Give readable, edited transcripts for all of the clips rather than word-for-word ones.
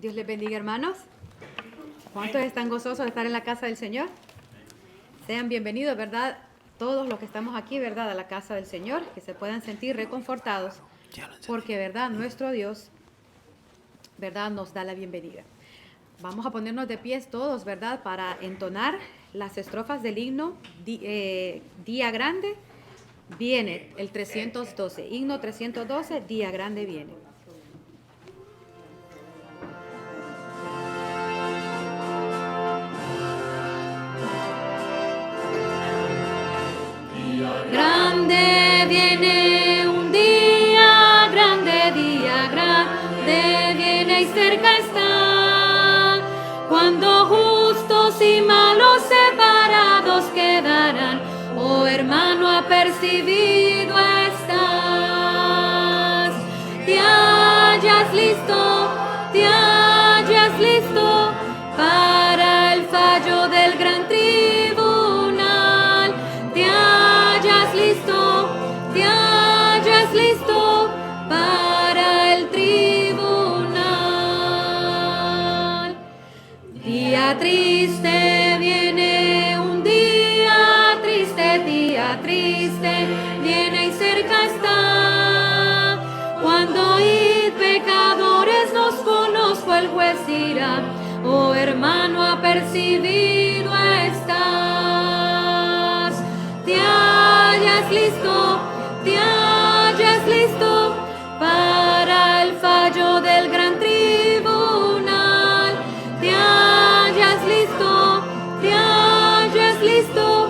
Dios les bendiga, hermanos. ¿Cuántos están gozosos de estar en la casa del Señor? Sean bienvenidos, ¿verdad? Todos los que estamos aquí, ¿verdad? A la casa del Señor, que se puedan sentir reconfortados, porque, ¿verdad? Nuestro Dios, ¿verdad? Nos da la bienvenida. Vamos a ponernos de pies todos, ¿verdad? Para entonar las estrofas del himno Día Grande viene, el 312. Himno 312, Día Grande viene. Grande viene un día grande viene y cerca está, cuando justos y malos separados quedarán. Oh hermano, apercibido estás, te hallas listo para el fallo del gran tribunal. Te hallas listo para el tribunal. Día triste viene, un día triste, viene y cerca está, cuando id pecadores nos conozco, el juez dirá. Oh hermano, apercibido estás, te hallas listo para el fallo del gran tribunal. Te hallas listo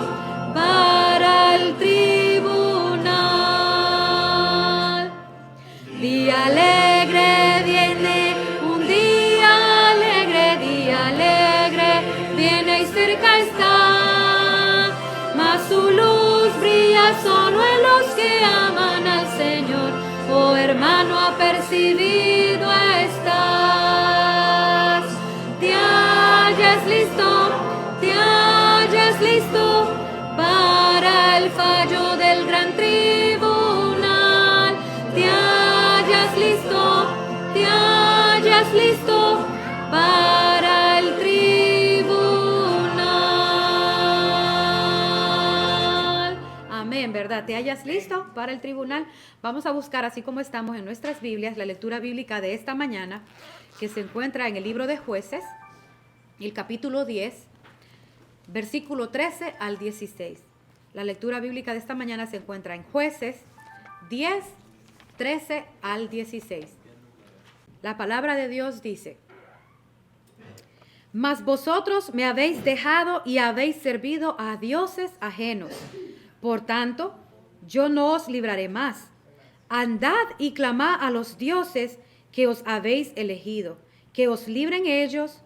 para el tribunal. Día alegre viene, un día alegre viene y cerca está, mas su luz brilla solo en los que aman al Señor. Oh hermano, apercibido estás, te hallas listo para el fallo del gran tribunal. Te hallas listo para el tribunal. Amén, ¿verdad? ¿Te hallas listo para el tribunal? Vamos a buscar, así como estamos en nuestras Biblias, la lectura bíblica de esta mañana, que se encuentra en el libro de Jueces, el capítulo 10, versículo 13 al 16. La lectura bíblica de esta mañana se encuentra en Jueces 10, 13 al 16. La palabra de Dios dice: Mas vosotros me habéis dejado y habéis servido a dioses ajenos. Por tanto, yo no os libraré más. Andad y clamad a los dioses que os habéis elegido, que os libren ellos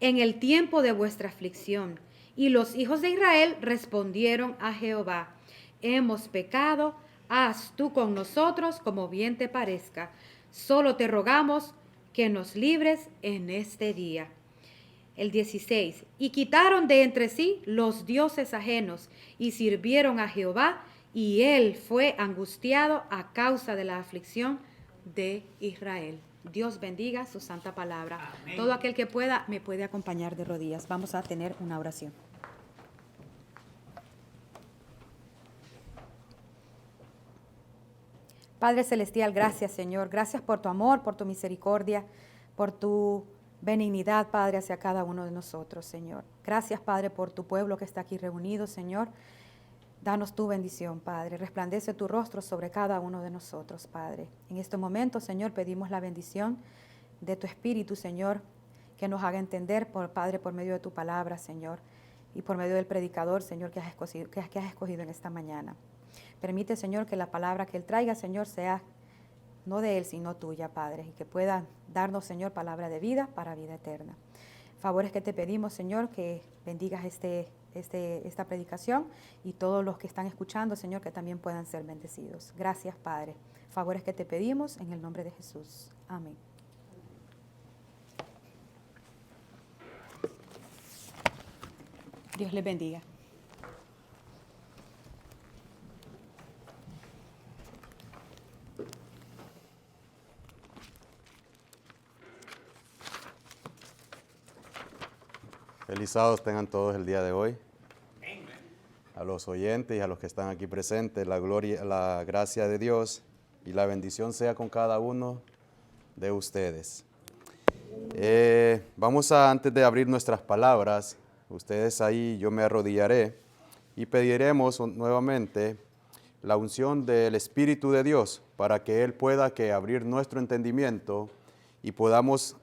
en el tiempo de vuestra aflicción. Y los hijos de Israel respondieron a Jehová: hemos pecado, haz tú con nosotros como bien te parezca. Solo te rogamos que nos libres en este día. El 16. Y quitaron de entre sí los dioses ajenos y sirvieron a Jehová, y él fue angustiado a causa de la aflicción de Israel. Dios bendiga su santa palabra. Amén. Todo aquel que pueda me puede acompañar de rodillas. Vamos a tener una oración. Padre Celestial, gracias, Señor. Gracias por tu amor, por tu misericordia, por tu benignidad, Padre, hacia cada uno de nosotros, Señor. Gracias, Padre, por tu pueblo que está aquí reunido, Señor. Danos tu bendición, Padre. Resplandece tu rostro sobre cada uno de nosotros, Padre. En este momento, Señor, pedimos la bendición de tu Espíritu, Señor, que nos haga entender, Padre, por medio de tu palabra, Señor, y por medio del predicador, Señor, que has escogido en esta mañana. Permite, Señor, que la palabra que Él traiga, Señor, sea no de Él, sino tuya, Padre, y que pueda darnos, Señor, palabra de vida para vida eterna. Favores que te pedimos, Señor, que bendigas esta predicación y todos los que están escuchando, Señor, que también puedan ser bendecidos. Gracias, Padre. Favores que te pedimos en el nombre de Jesús. Amén. Dios les bendiga. Feliz sábado tengan todos el día de hoy. A los oyentes y a los que están aquí presentes, la gloria, la gracia de Dios y la bendición sea con cada uno de ustedes. Antes de abrir nuestras palabras, ustedes ahí, yo me arrodillaré y pediremos nuevamente la unción del Espíritu de Dios para que Él pueda abrir nuestro entendimiento y podamos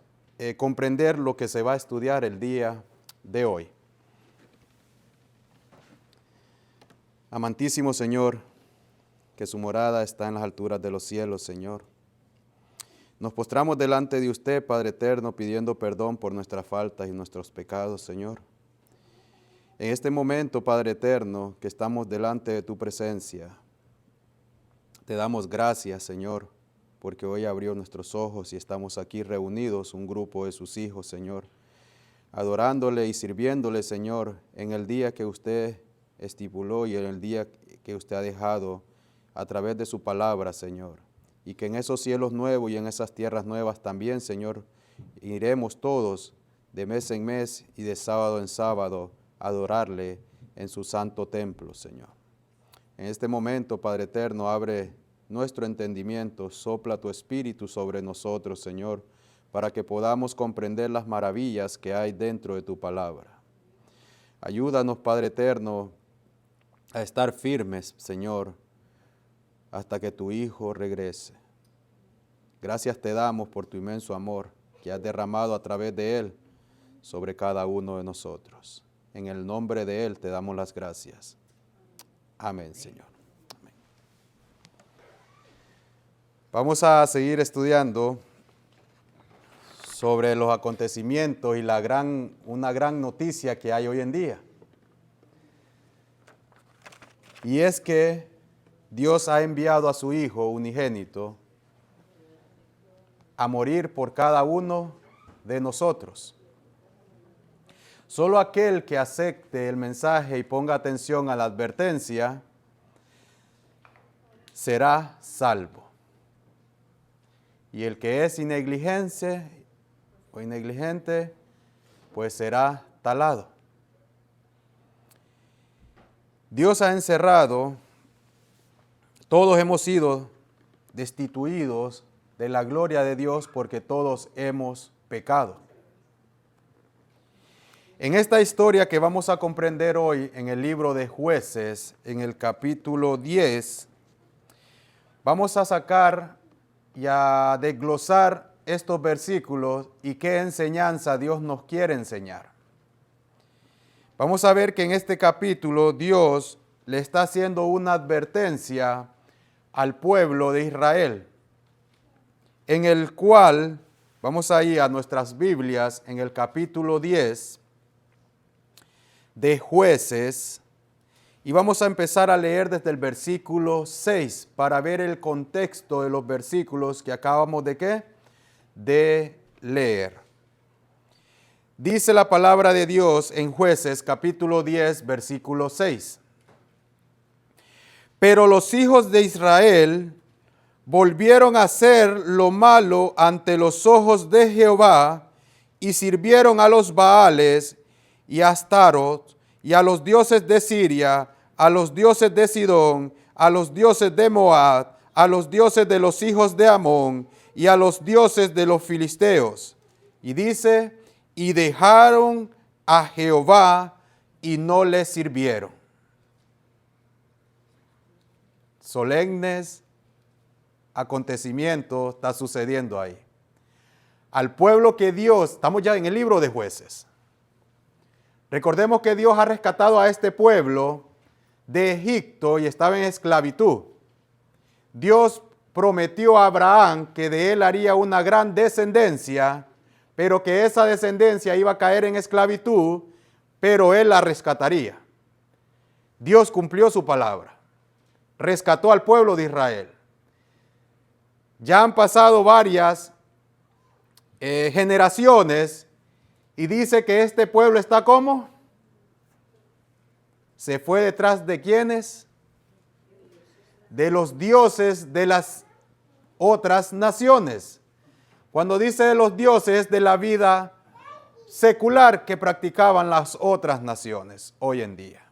comprender lo que se va a estudiar el día de hoy. Amantísimo Señor, que su morada está en las alturas de los cielos, Señor. Nos postramos delante de usted, Padre eterno, pidiendo perdón por nuestras faltas y nuestros pecados, Señor. En este momento, Padre eterno, que estamos delante de tu presencia, te damos gracias, Señor, porque hoy abrió nuestros ojos y estamos aquí reunidos, un grupo de sus hijos, Señor, adorándole y sirviéndole, Señor, en el día que usted estipuló y en el día que usted ha dejado a través de su palabra, Señor. Y que en esos cielos nuevos y en esas tierras nuevas también, Señor, iremos todos de mes en mes y de sábado en sábado a adorarle en su santo templo, Señor. En este momento, Padre eterno, abre nuestro entendimiento, sopla tu espíritu sobre nosotros, Señor, para que podamos comprender las maravillas que hay dentro de tu palabra. Ayúdanos, Padre eterno, a estar firmes, Señor, hasta que tu Hijo regrese. Gracias te damos por tu inmenso amor que has derramado a través de Él sobre cada uno de nosotros. En el nombre de Él te damos las gracias. Amén, Señor. Amén. Vamos a seguir estudiando sobre los acontecimientos y una gran noticia que hay hoy en día. Y es que Dios ha enviado a su Hijo unigénito a morir por cada uno de nosotros. Solo aquel que acepte el mensaje y ponga atención a la advertencia será salvo. Y el que es negligente, pues será talado. Dios ha encerrado, todos hemos sido destituidos de la gloria de Dios porque todos hemos pecado. En esta historia que vamos a comprender hoy en el libro de Jueces, en el capítulo 10, vamos a sacar y a desglosar estos versículos y qué enseñanza Dios nos quiere enseñar. Vamos a ver que en este capítulo Dios le está haciendo una advertencia al pueblo de Israel, en el cual, vamos a ir a nuestras Biblias, en el capítulo 10 de Jueces, y vamos a empezar a leer desde el versículo 6 para ver el contexto de los versículos que acabamos de ¿qué? De leer. Dice la palabra de Dios en Jueces capítulo 10 versículo 6. Pero los hijos de Israel volvieron a hacer lo malo ante los ojos de Jehová y sirvieron a los Baales y a Astarot y a los dioses de Siria, a los dioses de Sidón, a los dioses de Moab, a los dioses de los hijos de Amón y a los dioses de los filisteos. Y dice, y dejaron a Jehová y no le sirvieron. Solemnes acontecimientos está sucediendo ahí. Al pueblo que Dios, estamos ya en el libro de Jueces. Recordemos que Dios ha rescatado a este pueblo de Egipto y estaba en esclavitud. Dios prometió a Abraham que de él haría una gran descendencia, pero que esa descendencia iba a caer en esclavitud, pero él la rescataría. Dios cumplió su palabra, rescató al pueblo de Israel. Ya han pasado varias generaciones y dice que este pueblo está ¿cómo? Se fue detrás de ¿quiénes? De los dioses de las otras naciones. Cuando dice de los dioses de la vida secular que practicaban las otras naciones hoy en día.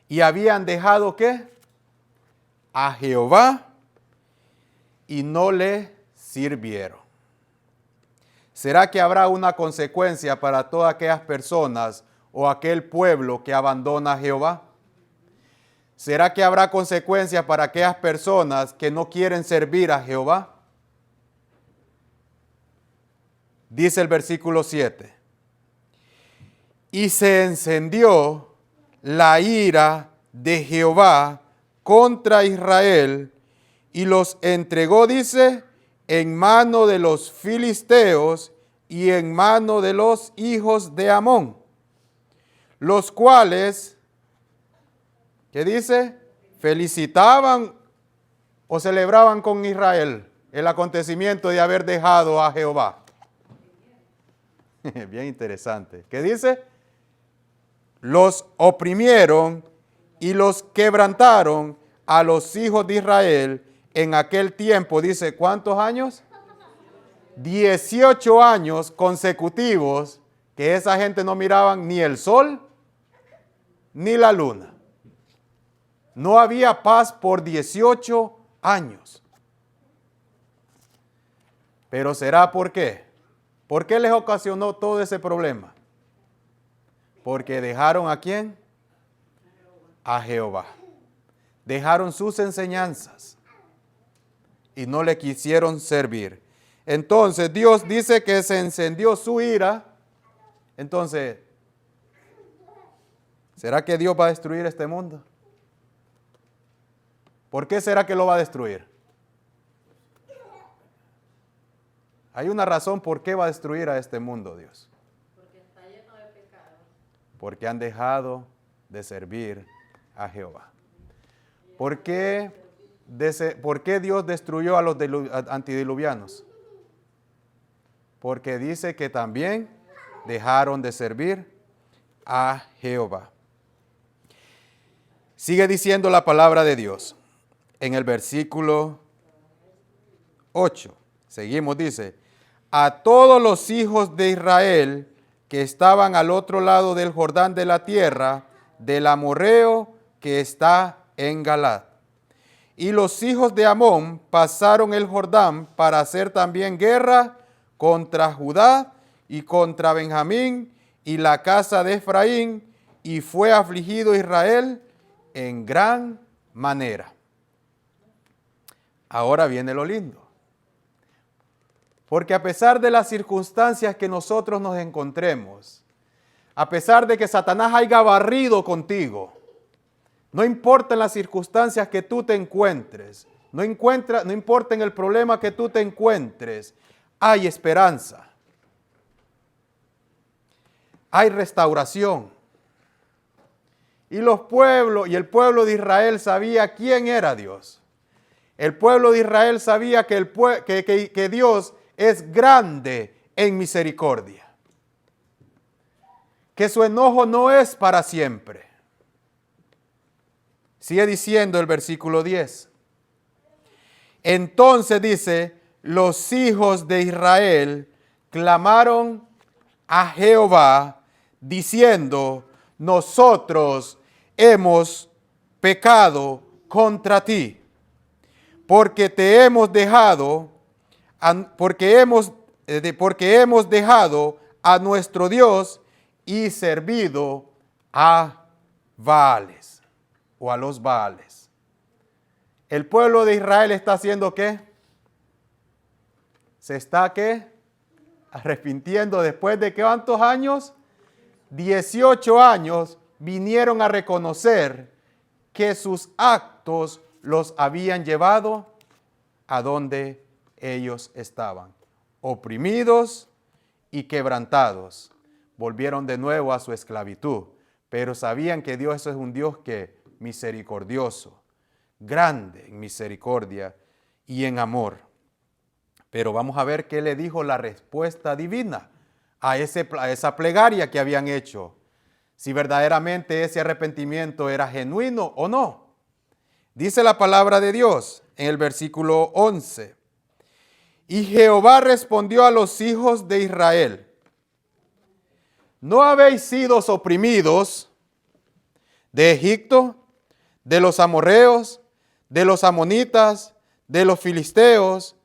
Y habían dejado ¿qué? A Jehová y no le sirvieron. ¿Será que habrá una consecuencia para todas aquellas personas o aquel pueblo que abandona a Jehová? ¿Será que habrá consecuencias para aquellas personas que no quieren servir a Jehová? Dice el versículo 7. Y se encendió la ira de Jehová contra Israel y los entregó, dice, en mano de los filisteos y en mano de los hijos de Amón, los cuales, ¿qué dice? Felicitaban o celebraban con Israel el acontecimiento de haber dejado a Jehová. Bien interesante. ¿Qué dice? Los oprimieron y los quebrantaron a los hijos de Israel en aquel tiempo. Dice, ¿cuántos años? 18 años consecutivos que esa gente no miraban ni el sol ni la luna. No había paz por 18 años. Pero ¿será por qué? ¿Por qué les ocasionó todo ese problema? Porque dejaron ¿a quién? A Jehová. Dejaron sus enseñanzas y no le quisieron servir. Entonces Dios dice que se encendió su ira. Entonces, ¿será que Dios va a destruir este mundo? ¿Por qué será que lo va a destruir? Hay una razón por qué va a destruir a este mundo Dios. Porque está lleno de pecado. Porque han dejado de servir a Jehová. ¿Por qué Dios destruyó a los antidiluvianos? Porque dice que también dejaron de servir a Jehová. Sigue diciendo la palabra de Dios en el versículo 8. Seguimos, dice, a todos los hijos de Israel que estaban al otro lado del Jordán de la tierra del amorreo que está en Galaad. Y los hijos de Amón pasaron el Jordán para hacer también guerra contra Judá y contra Benjamín y la casa de Efraín, y fue afligido Israel en gran manera. Ahora viene lo lindo. Porque a pesar de las circunstancias que nosotros nos encontremos, a pesar de que Satanás haya barrido contigo, no importa las circunstancias que tú te encuentres, no importa en el problema que tú te encuentres, hay esperanza, hay restauración. Y el pueblo de Israel sabía quién era Dios. El pueblo de Israel sabía que Dios es grande en misericordia, que su enojo no es para siempre. Sigue diciendo el versículo 10. Entonces dice, los hijos de Israel clamaron a Jehová diciendo, nosotros hemos pecado contra ti, porque hemos dejado a nuestro Dios y servido a Baales o a los Baales. El pueblo de Israel está haciendo ¿qué? Se está ¿qué? Arrepintiendo después de ¿cuántos años? 18 años vinieron a reconocer que sus actos los habían llevado a donde ellos estaban, oprimidos y quebrantados. Volvieron de nuevo a su esclavitud, pero sabían que Dios es un Dios que misericordioso, grande en misericordia y en amor. Pero vamos a ver qué le dijo la respuesta divina a esa plegaria que habían hecho. Si verdaderamente ese arrepentimiento era genuino o no. Dice la palabra de Dios en el versículo 11. Y Jehová respondió a los hijos de Israel ¿no habéis sido oprimidos de Egipto, de los amorreos, de los amonitas, de los filisteos,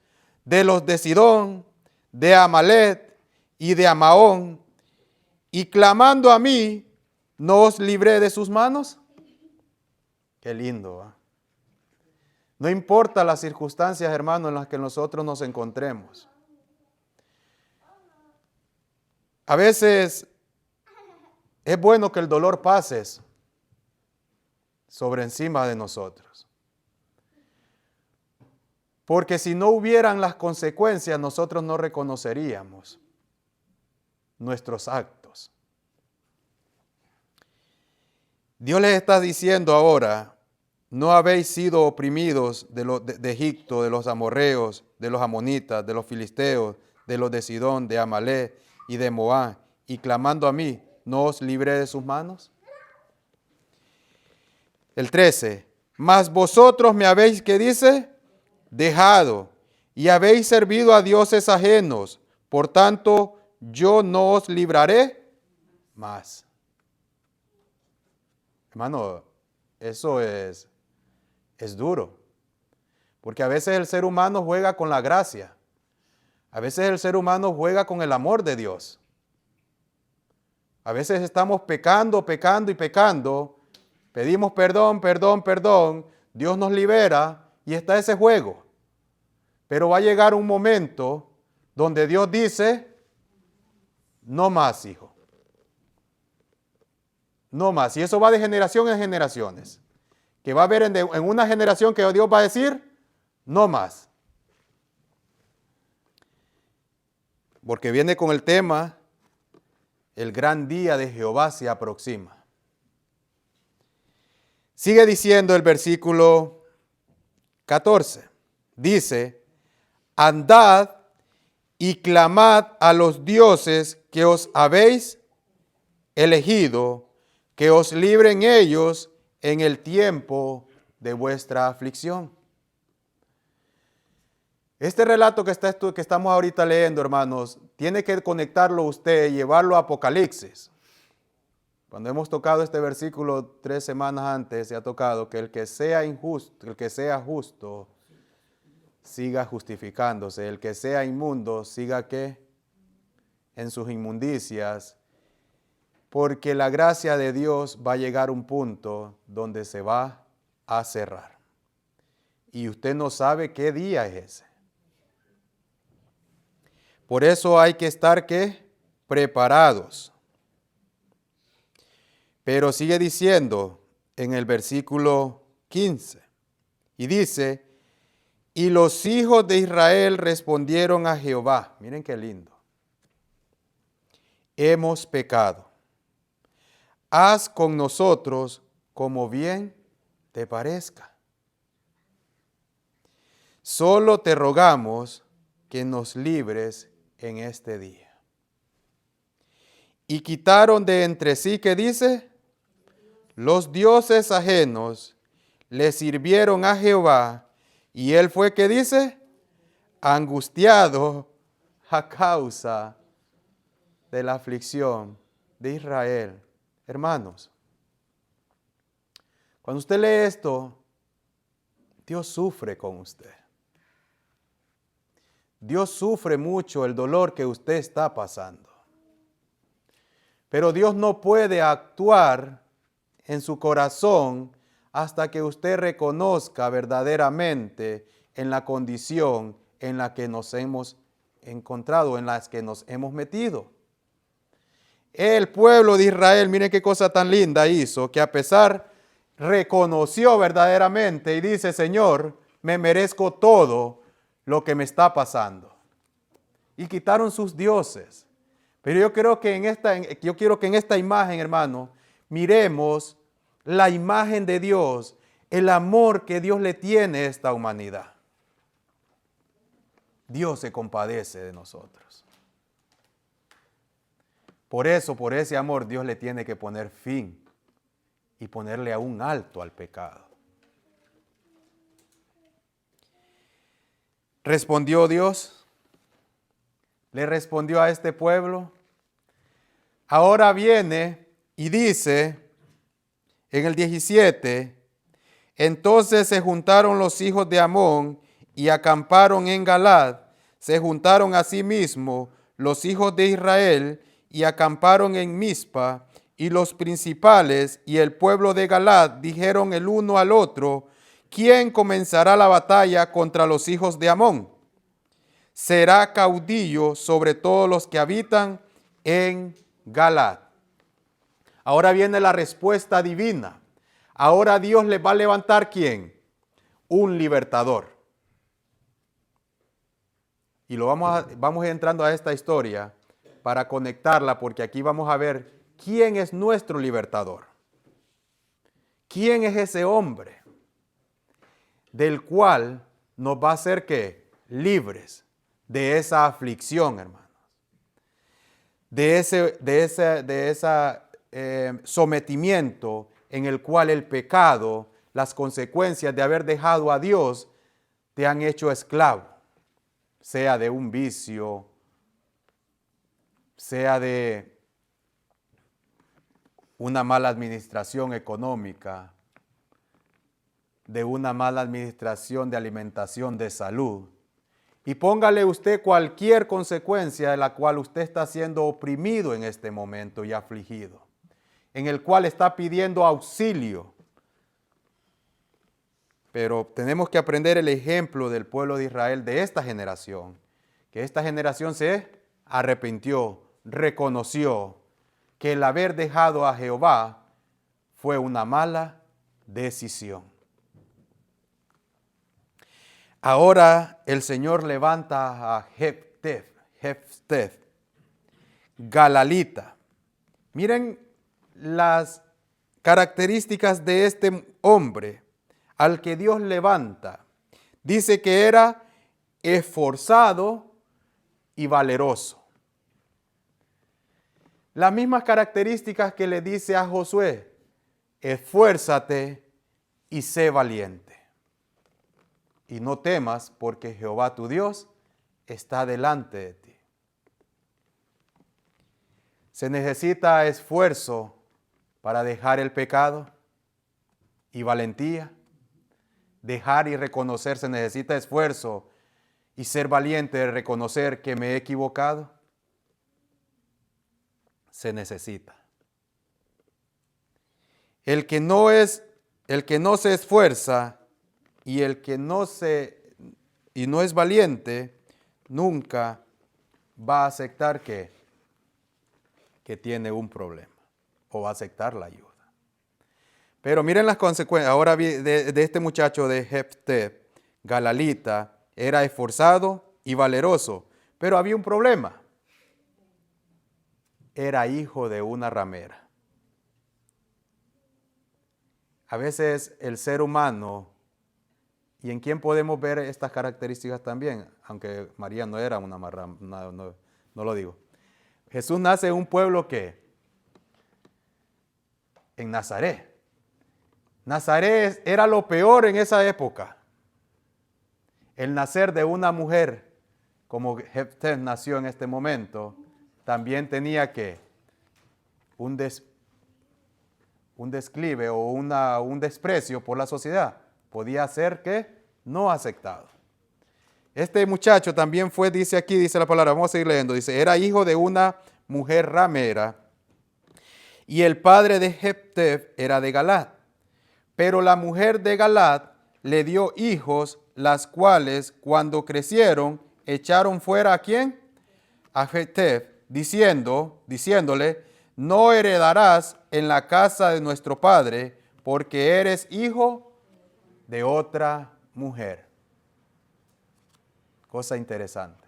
de los de Sidón, de Amalek y de Amaón, y clamando a mí, no os libré de sus manos? Qué lindo, ¿eh? No importa las circunstancias, hermanos, en las que nosotros nos encontremos. A veces es bueno que el dolor pase sobre encima de nosotros. Porque si no hubieran las consecuencias, nosotros no reconoceríamos nuestros actos. Dios les está diciendo ahora, no habéis sido oprimidos de Egipto, de los amorreos, de los amonitas, de los filisteos, de los de Sidón, de Amalek y de Moab, y clamando a mí, ¿no os libré de sus manos? El 13, mas vosotros me habéis, ¿qué dice? Dejado, y habéis servido a dioses ajenos, por tanto yo no os libraré más. Hermano, eso es duro, porque a veces el ser humano juega con la gracia, a veces el ser humano juega con el amor de Dios. A veces estamos pecando y pecando, pedimos perdón, Dios nos libera y está ese juego. Pero va a llegar un momento donde Dios dice, no más, hijo. No más. Y eso va de generación en generaciones. Que va a haber en una generación que Dios va a decir, no más. Porque viene con el tema, el gran día de Jehová se aproxima. Sigue diciendo el versículo 14. Dice, andad y clamad a los dioses que os habéis elegido, que os libren ellos en el tiempo de vuestra aflicción. Este relato que estamos ahorita leyendo, hermanos, tiene que conectarlo usted y llevarlo a Apocalipsis. Cuando hemos tocado este versículo 3 semanas antes, se ha tocado que el que sea injusto, el que sea justo, siga justificándose. El que sea inmundo, siga ¿qué? En sus inmundicias. Porque la gracia de Dios va a llegar a un punto donde se va a cerrar. Y usted no sabe qué día es ese. Por eso hay que estar ¿qué? Preparados. Pero sigue diciendo en el versículo 15. Y dice, y los hijos de Israel respondieron a Jehová. Miren qué lindo. Hemos pecado. Haz con nosotros como bien te parezca. Solo te rogamos que nos libres en este día. Y quitaron de entre sí, ¿qué dice? Los dioses ajenos le sirvieron a Jehová, y él fue, ¿qué dice? Angustiado a causa de la aflicción de Israel. Hermanos, cuando usted lee esto, Dios sufre con usted. Dios sufre mucho el dolor que usted está pasando. Pero Dios no puede actuar en su corazón hasta que usted reconozca verdaderamente en la condición en la que nos hemos encontrado, en las que nos hemos metido. El pueblo de Israel, miren qué cosa tan linda hizo, que a pesar reconoció verdaderamente y dice, Señor, me merezco todo lo que me está pasando. Y quitaron sus dioses. Pero yo quiero que en esta imagen, hermano, miremos la imagen de Dios, el amor que Dios le tiene a esta humanidad. Dios se compadece de nosotros. Por eso, por ese amor, Dios le tiene que poner fin y ponerle a un alto al pecado. Respondió Dios, le respondió a este pueblo, Ahora viene y dice en el 17, entonces se juntaron los hijos de Amón y acamparon en Galad. Se juntaron asimismo los hijos de Israel y acamparon en Mizpa. Y los principales y el pueblo de Galad dijeron el uno al otro, ¿quién comenzará la batalla contra los hijos de Amón? Será caudillo sobre todos los que habitan en Galad. Ahora viene la respuesta divina. Ahora Dios les va a levantar ¿quién? Un libertador. Y vamos entrando a esta historia para conectarla, porque aquí vamos a ver quién es nuestro libertador. ¿Quién es ese hombre del cual nos va a hacer ¿qué? Libres de esa aflicción, hermanos. De ese sometimiento en el cual el pecado, las consecuencias de haber dejado a Dios, te han hecho esclavo. Sea de un vicio, sea de una mala administración económica, de una mala administración de alimentación, de salud. Y póngale usted cualquier consecuencia de la cual usted está siendo oprimido en este momento y afligido, en el cual está pidiendo auxilio. Pero tenemos que aprender el ejemplo del pueblo de Israel de esta generación, que esta generación se arrepintió, reconoció que el haber dejado a Jehová fue una mala decisión. Ahora el Señor levanta a Jeftef, Galalita. Miren las características de este hombre al que Dios levanta. Dice que era esforzado y valeroso. Las mismas características que le dice a Josué: esfuérzate y sé valiente. Y no temas, porque Jehová tu Dios está delante de ti. Se necesita esfuerzo para dejar el pecado y valentía. Dejar y reconocer, se necesita esfuerzo y ser valiente de reconocer que me he equivocado. Se necesita. El que no se esfuerza y el que no es valiente, nunca va a aceptar que tiene un problema o va a aceptar la ayuda. Pero miren las consecuencias. Ahora de este muchacho de Jeftef, Galalita, era esforzado y valeroso, pero había un problema. Era hijo de una ramera. A veces el ser humano, y en quién podemos ver estas características también, aunque María no era una ramera, no lo digo. Jesús nace en un pueblo que, en Nazaret. Nazaret era lo peor en esa época. El nacer de una mujer, como Jeftef nació en este momento, también tenía que un desclive o un desprecio por la sociedad. Podía ser que no aceptado. Este muchacho también fue, dice la palabra, vamos a seguir leyendo, dice, era hijo de una mujer ramera y el padre de Jeftef era de Galad. Pero la mujer de Galad le dio hijos, las cuales cuando crecieron echaron fuera ¿a quién? A Jeftef, diciéndole, no heredarás en la casa de nuestro padre, porque eres hijo de otra mujer. Cosa interesante.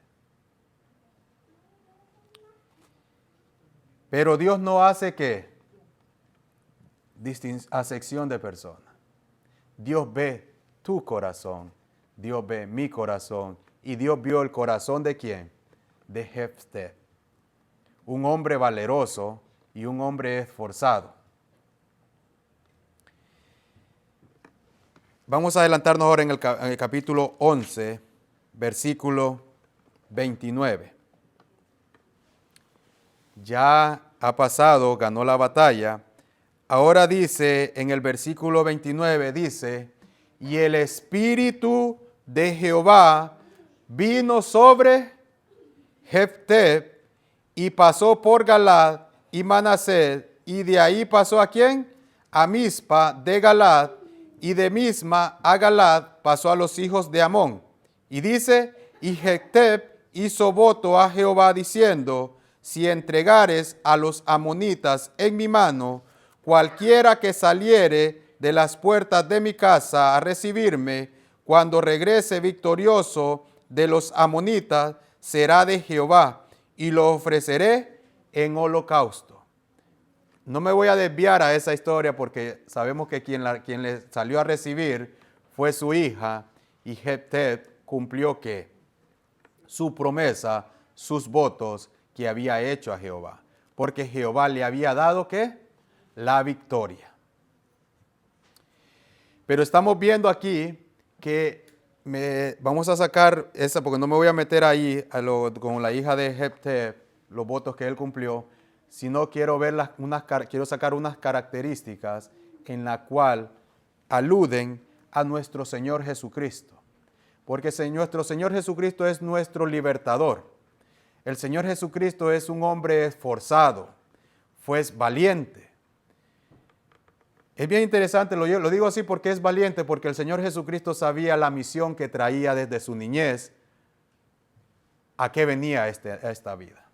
Pero Dios no hace ¿qué? Acepción de personas. Dios ve tu corazón, Dios ve mi corazón, y Dios vio el corazón ¿de quién? De Jeftef, un hombre valeroso y un hombre esforzado. Vamos a adelantarnos ahora en el capítulo 11, versículo 29. Ya ha pasado, ganó la batalla. Ahora dice en el versículo 29, dice, y el Espíritu de Jehová vino sobre Jefté y pasó por Galad y Manasés, y de ahí pasó ¿a quién? A Mizpa de Galad, y de Misma a Galad pasó a los hijos de Amón. Y dice, y Jefté hizo voto a Jehová diciendo, si entregares a los amonitas en mi mano, cualquiera que saliere de las puertas de mi casa a recibirme, cuando regrese victorioso de los amonitas, será de Jehová, y lo ofreceré en holocausto. No me voy a desviar a esa historia porque sabemos que quien le salió a recibir fue su hija, y Jefté cumplió ¿qué? Su promesa, sus votos que había hecho a Jehová, porque Jehová le había dado ¿qué? La victoria. Pero estamos viendo aquí que vamos a sacar esa, porque no me voy a meter ahí con la hija de Jefté, los votos que él cumplió, sino quiero sacar unas características en la cual aluden a nuestro Señor Jesucristo. Porque nuestro Señor Jesucristo es nuestro libertador. El Señor Jesucristo es un hombre esforzado, fue valiente. Es bien interesante, lo digo así porque es valiente, porque el Señor Jesucristo sabía la misión que traía desde su niñez, a qué venía a esta vida.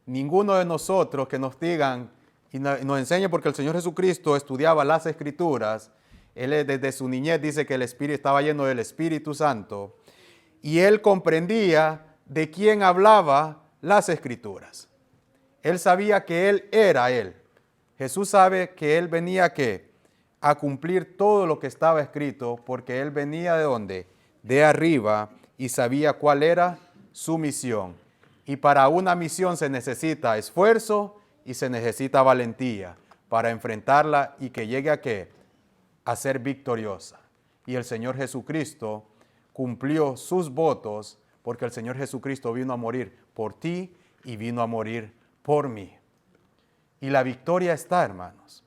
Ninguno de nosotros que nos digan y nos enseñe, porque el Señor Jesucristo estudiaba las Escrituras, Él desde su niñez dice que el Espíritu estaba lleno del Espíritu Santo, y Él comprendía de quién hablaba las Escrituras. Él sabía que Él era Él. Jesús sabe que Él venía ¿qué? A cumplir todo lo que estaba escrito, porque Él venía ¿de dónde? De arriba, y sabía cuál era su misión. Y para una misión se necesita esfuerzo y se necesita valentía para enfrentarla y que llegue a ¿qué? A ser victoriosa. Y el Señor Jesucristo cumplió sus votos, porque el Señor Jesucristo vino a morir por ti y vino a morir por mí. Y la victoria está, hermanos.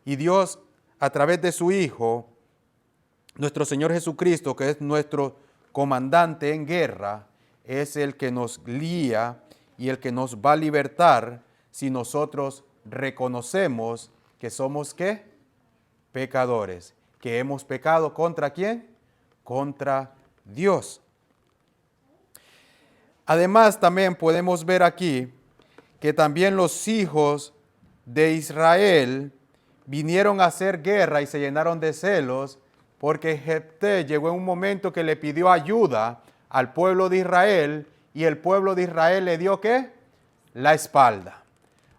Y Dios, a través de su Hijo, nuestro Señor Jesucristo, que es nuestro comandante en guerra, es el que nos guía y el que nos va a libertar si nosotros reconocemos que somos ¿qué? Pecadores. Que hemos pecado ¿contra quién? Contra Dios. Además, también podemos ver aquí que también los hijos de Israel vinieron a hacer guerra y se llenaron de celos, porque Jefté llegó en un momento que le pidió ayuda al pueblo de Israel, y el pueblo de Israel le dio ¿qué? La espalda.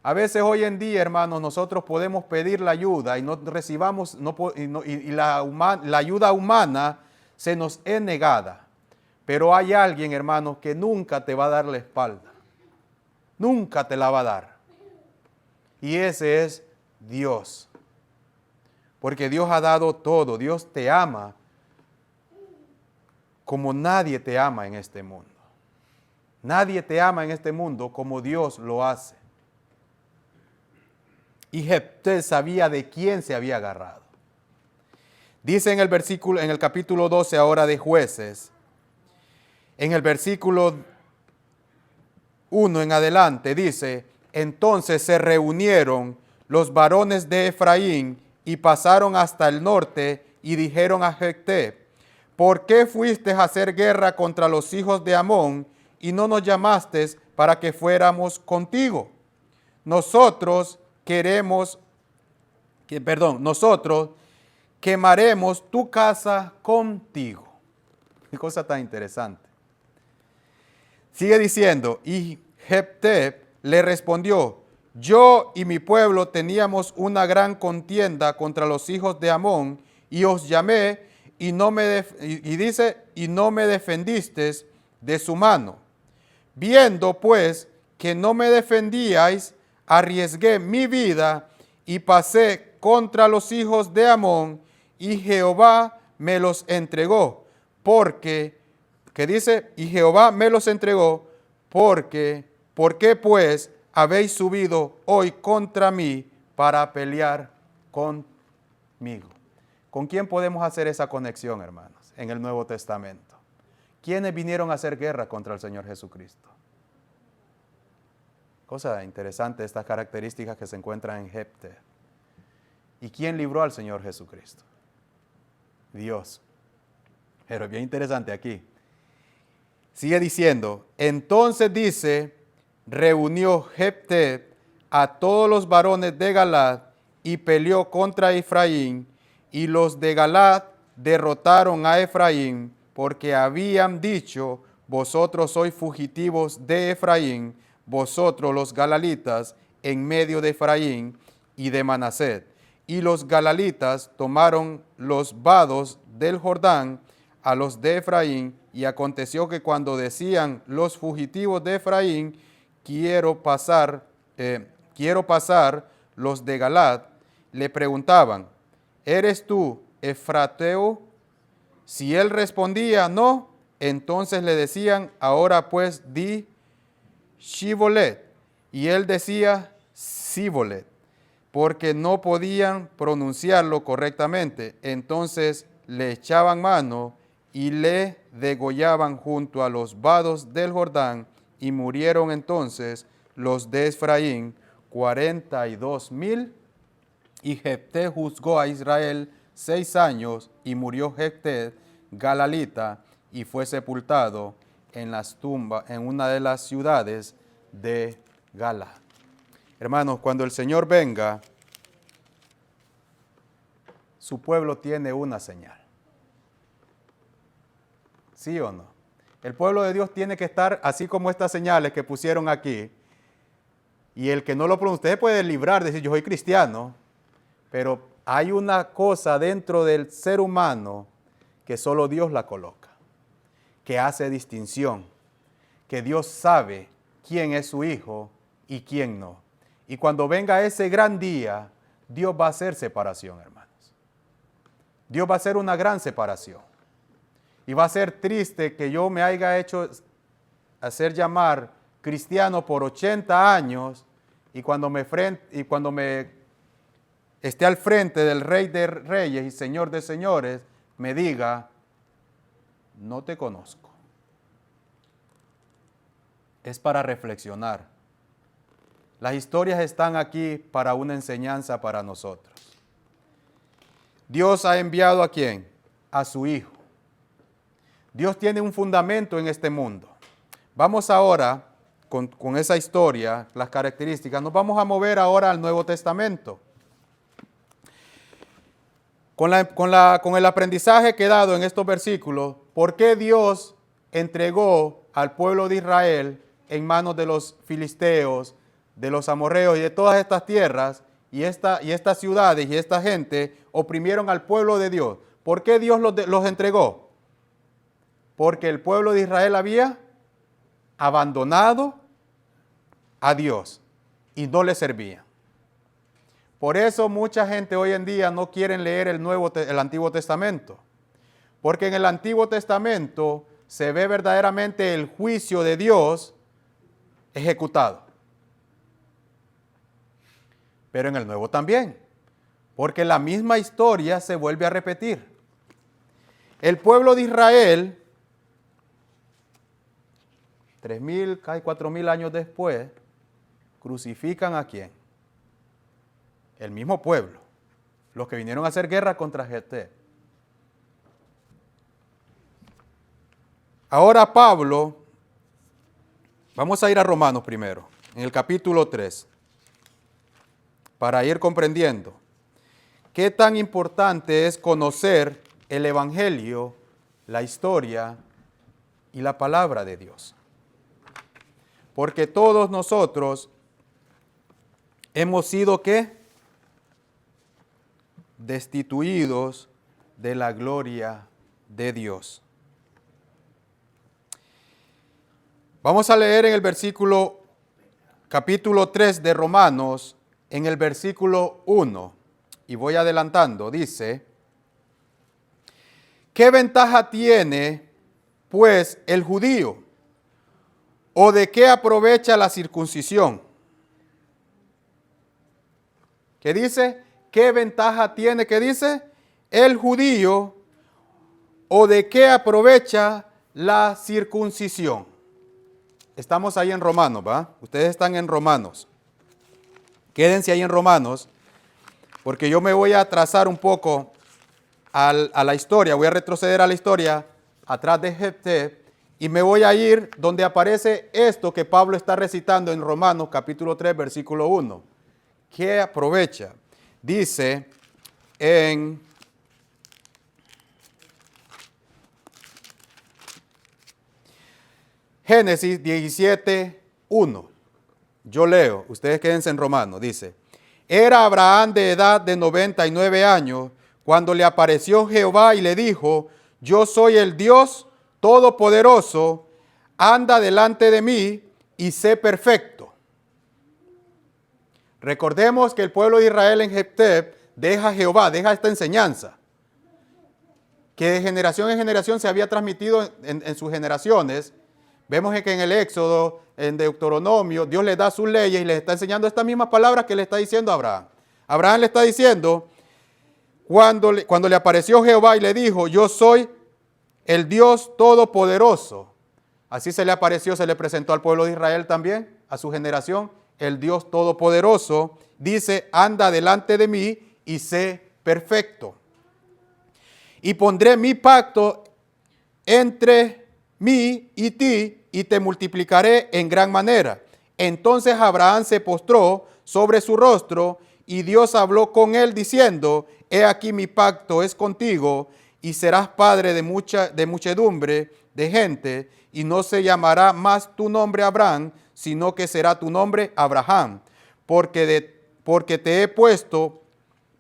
A veces hoy en día, hermanos, nosotros podemos pedir la ayuda y no recibamos, la ayuda humana se nos es negada. Pero hay alguien, hermanos, que nunca te va a dar la espalda. Nunca te la va a dar. Y ese es Dios. Porque Dios ha dado todo. Dios te ama como nadie te ama en este mundo. Nadie te ama en este mundo como Dios lo hace. Y Jefté sabía de quién se había agarrado. Dice en el capítulo 12 ahora de Jueces, en el versículo 1 en adelante, dice, entonces se reunieron los varones de Efraín y pasaron hasta el norte y dijeron a Jefté, ¿por qué fuiste a hacer guerra contra los hijos de Amón y no nos llamaste para que fuéramos contigo? Nosotros quemaremos tu casa contigo. Qué cosa tan interesante. Sigue diciendo, y Jefté le respondió, yo y mi pueblo teníamos una gran contienda contra los hijos de Amón, y os llamé, y no me defendisteis de su mano. Viendo pues que no me defendíais, arriesgué mi vida y pasé contra los hijos de Amón, y Jehová me los entregó, porque, ¿qué dice? Y Jehová me los entregó porque ¿Por qué pues habéis subido hoy contra mí para pelear conmigo? ¿Con quién podemos hacer esa conexión, hermanos, en el Nuevo Testamento? ¿Quiénes vinieron a hacer guerra contra el Señor Jesucristo? Cosa interesante estas características que se encuentran en Jefté. ¿Y quién libró al Señor Jesucristo? Dios. Pero es bien interesante aquí. Sigue diciendo, entonces dice, reunió Jefté a todos los varones de Galaad y peleó contra Efraín, y los de Galaad derrotaron a Efraín, porque habían dicho, vosotros sois fugitivos de Efraín, vosotros los galalitas, en medio de Efraín y de Manasés. Y los galalitas tomaron los vados del Jordán a los de Efraín, y aconteció que cuando decían los fugitivos de Efraín, quiero pasar, los de Galaad, le preguntaban, ¿eres tú efrateo? Si él respondía no, entonces le decían, ahora pues di Shibolet. Y él decía Sibolet, porque no podían pronunciarlo correctamente. Entonces le echaban mano y le degollaban junto a los vados del Jordán, y murieron entonces los de Efraín 42,000. Y Jefté juzgó a Israel 6 años, y murió Jefté galalita, y fue sepultado en las tumbas, en una de las ciudades de Galaad. Hermanos, cuando el Señor venga, su pueblo tiene una señal. ¿Sí o no? El pueblo de Dios tiene que estar así como estas señales que pusieron aquí. Y el que no lo pronuncie, usted puede librar, decir yo soy cristiano, pero hay una cosa dentro del ser humano que solo Dios la coloca, que hace distinción, que Dios sabe quién es su hijo y quién no. Y cuando venga ese gran día, Dios va a hacer separación, hermanos. Dios va a hacer una gran separación. Y va a ser triste que yo me haya hecho hacer llamar cristiano por 80 años y cuando me esté al frente del Rey de Reyes y Señor de Señores, me diga, no te conozco. Es para reflexionar. Las historias están aquí para una enseñanza para nosotros. Dios ha enviado ¿a quién? A su Hijo. Dios tiene un fundamento en este mundo. Vamos ahora, con esa historia, las características, nos vamos a mover ahora al Nuevo Testamento. Con el aprendizaje que he dado en estos versículos, ¿por qué Dios entregó al pueblo de Israel en manos de los filisteos, de los amorreos y de todas estas tierras, y estas ciudades y esta gente oprimieron al pueblo de Dios? ¿Por qué Dios los entregó? Porque el pueblo de Israel había abandonado a Dios y no le servía. Por eso mucha gente hoy en día no quiere leer el Antiguo Testamento, porque en el Antiguo Testamento se ve verdaderamente el juicio de Dios ejecutado. Pero en el Nuevo también, porque la misma historia se vuelve a repetir. El pueblo de Israel, 3,000, casi 4,000 años después, crucifican ¿a quién? El mismo pueblo, los que vinieron a hacer guerra contra Jefté. Ahora Pablo, vamos a ir a Romanos primero, en el capítulo 3, para ir comprendiendo qué tan importante es conocer el Evangelio, la historia y la palabra de Dios. Porque todos nosotros hemos sido ¿qué? Destituidos de la gloria de Dios. Vamos a leer en el capítulo 3 de Romanos, en el versículo 1, y voy adelantando, dice, ¿qué ventaja tiene, pues, el judío? ¿O de qué aprovecha la circuncisión? ¿Qué dice? ¿Qué ventaja tiene? ¿Qué dice? El judío. ¿O de qué aprovecha la circuncisión? Estamos ahí en Romanos, ¿va? Ustedes están en Romanos. Quédense ahí en Romanos, porque yo me voy a trazar un poco a la historia, voy a retroceder a la historia atrás de Jefté y me voy a ir donde aparece esto que Pablo está recitando en Romanos capítulo 3, versículo 1. ¿Qué aprovecha? Dice en Génesis 17, 1. Yo leo, ustedes quédense en Romanos, dice, era Abraham de edad de 99 años cuando le apareció Jehová y le dijo, yo soy el Dios todopoderoso, anda delante de mí y sé perfecto. Recordemos que el pueblo de Israel en Jefté deja a Jehová, deja esta enseñanza, que de generación en generación se había transmitido en sus generaciones. Vemos que en el Éxodo, en Deuteronomio, Dios les da sus leyes y les está enseñando estas mismas palabras que le está diciendo a Abraham. Abraham le está diciendo, cuando le apareció Jehová y le dijo, yo soy el Dios todopoderoso. Así se le apareció, se le presentó al pueblo de Israel también, a su generación, el Dios todopoderoso. Dice, anda delante de mí y sé perfecto. Y pondré mi pacto entre mí y ti, y te multiplicaré en gran manera. Entonces Abraham se postró sobre su rostro, y Dios habló con él diciendo, he aquí mi pacto es contigo, y serás padre de muchedumbre de gente, y no se llamará más tu nombre Abraham, sino que será tu nombre Abraham, porque te he puesto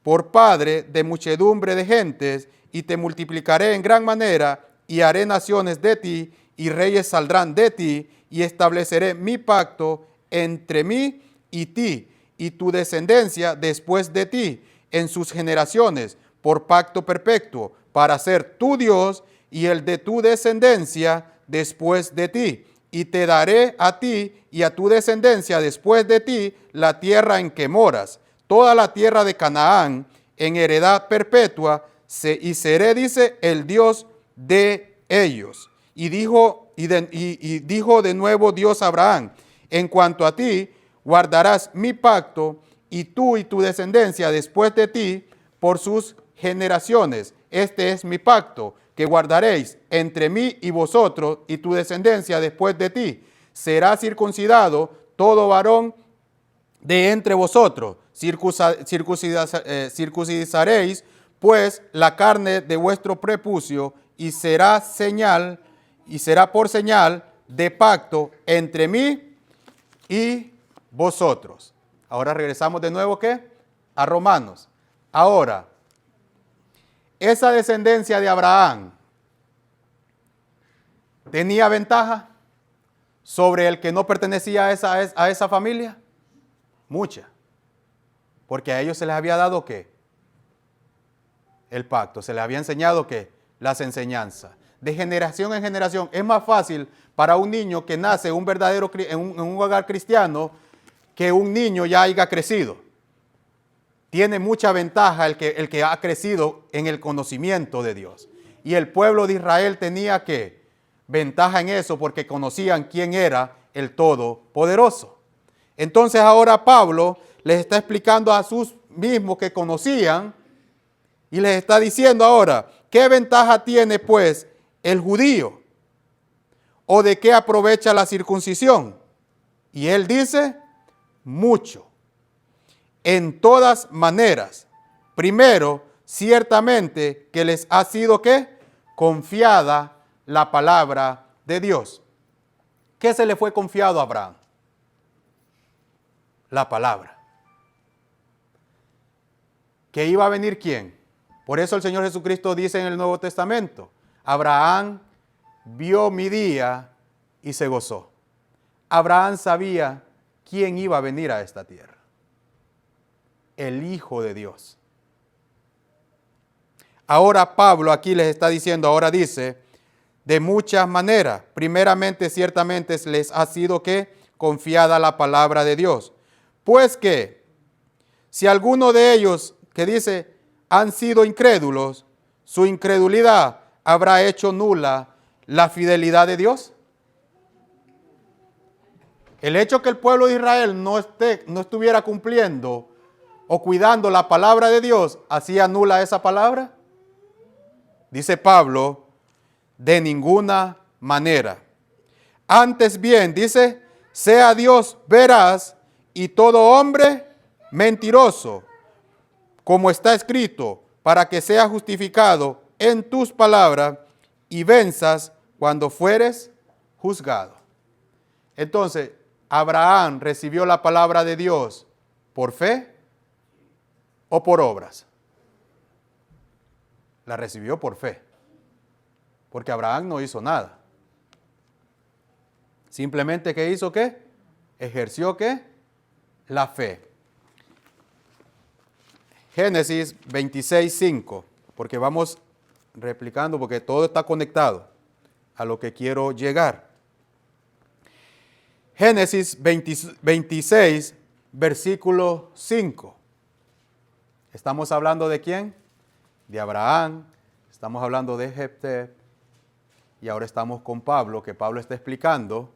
por padre de muchedumbre de gentes, y te multiplicaré en gran manera, y haré naciones de ti, y reyes saldrán de ti, y estableceré mi pacto entre mí y ti, y tu descendencia después de ti, en sus generaciones, por pacto perpetuo, para ser tu Dios, y el de tu descendencia después de ti. Y te daré a ti y a tu descendencia después de ti la tierra en que moras, toda la tierra de Canaán, en heredad perpetua, y seré, dice, el Dios de ellos. Y dijo de nuevo Dios a Abraham, en cuanto a ti, guardarás mi pacto, y tú y tu descendencia después de ti, por sus generaciones. Este es mi pacto, que guardaréis entre mí y vosotros, y tu descendencia después de ti. Será circuncidado todo varón de entre vosotros. Circuncidaréis pues la carne de vuestro prepucio, y será por señal de pacto entre mí y vosotros. Ahora regresamos de nuevo, ¿qué? A Romanos. Ahora, esa descendencia de Abraham tenía ventaja sobre el que no pertenecía a esa familia. Mucha. Porque a ellos se les había dado ¿qué? El pacto. Se les había enseñado ¿qué? Las enseñanzas. De generación en generación. Es más fácil para un niño que nace en un hogar cristiano que un niño ya haya crecido. Tiene mucha ventaja el que ha crecido en el conocimiento de Dios. Y el pueblo de Israel tenía ¿qué? Ventaja en eso porque conocían quién era el Todopoderoso. Entonces ahora Pablo les está explicando a sus mismos que conocían y les está diciendo ahora, ¿qué ventaja tiene pues el judío? ¿O de qué aprovecha la circuncisión? Y él dice, mucho. En todas maneras. Primero, ciertamente que les ha sido ¿qué? Confiada la palabra de Dios. ¿Qué se le fue confiado a Abraham? La palabra. ¿Que iba a venir quién? Por eso el Señor Jesucristo dice en el Nuevo Testamento, Abraham vio mi día y se gozó. Abraham sabía quién iba a venir a esta tierra. El Hijo de Dios. Ahora Pablo aquí les está diciendo, ahora dice, de muchas maneras. Primeramente, ciertamente les ha sido que confiada la palabra de Dios. Pues que, si alguno de ellos, que dice, han sido incrédulos, su incredulidad habrá hecho nula la fidelidad de Dios. El hecho que el pueblo de Israel no estuviera cumpliendo o cuidando la palabra de Dios, ¿hacía nula esa palabra? Dice Pablo, de ninguna manera. Antes bien, dice, sea Dios veraz y todo hombre mentiroso, como está escrito, para que seas justificado en tus palabras y venzas cuando fueres juzgado. Entonces, Abraham recibió la palabra de Dios por fe o por obras. La recibió por fe, porque Abraham no hizo nada. Simplemente, ¿qué hizo? ¿Qué? Ejerció, ¿qué? La fe. Génesis 26:5, porque vamos replicando, porque todo está conectado a lo que quiero llegar. Génesis 26, versículo 5. ¿Estamos hablando de quién? De Abraham, estamos hablando de Jefté, y ahora estamos con Pablo, que Pablo está explicando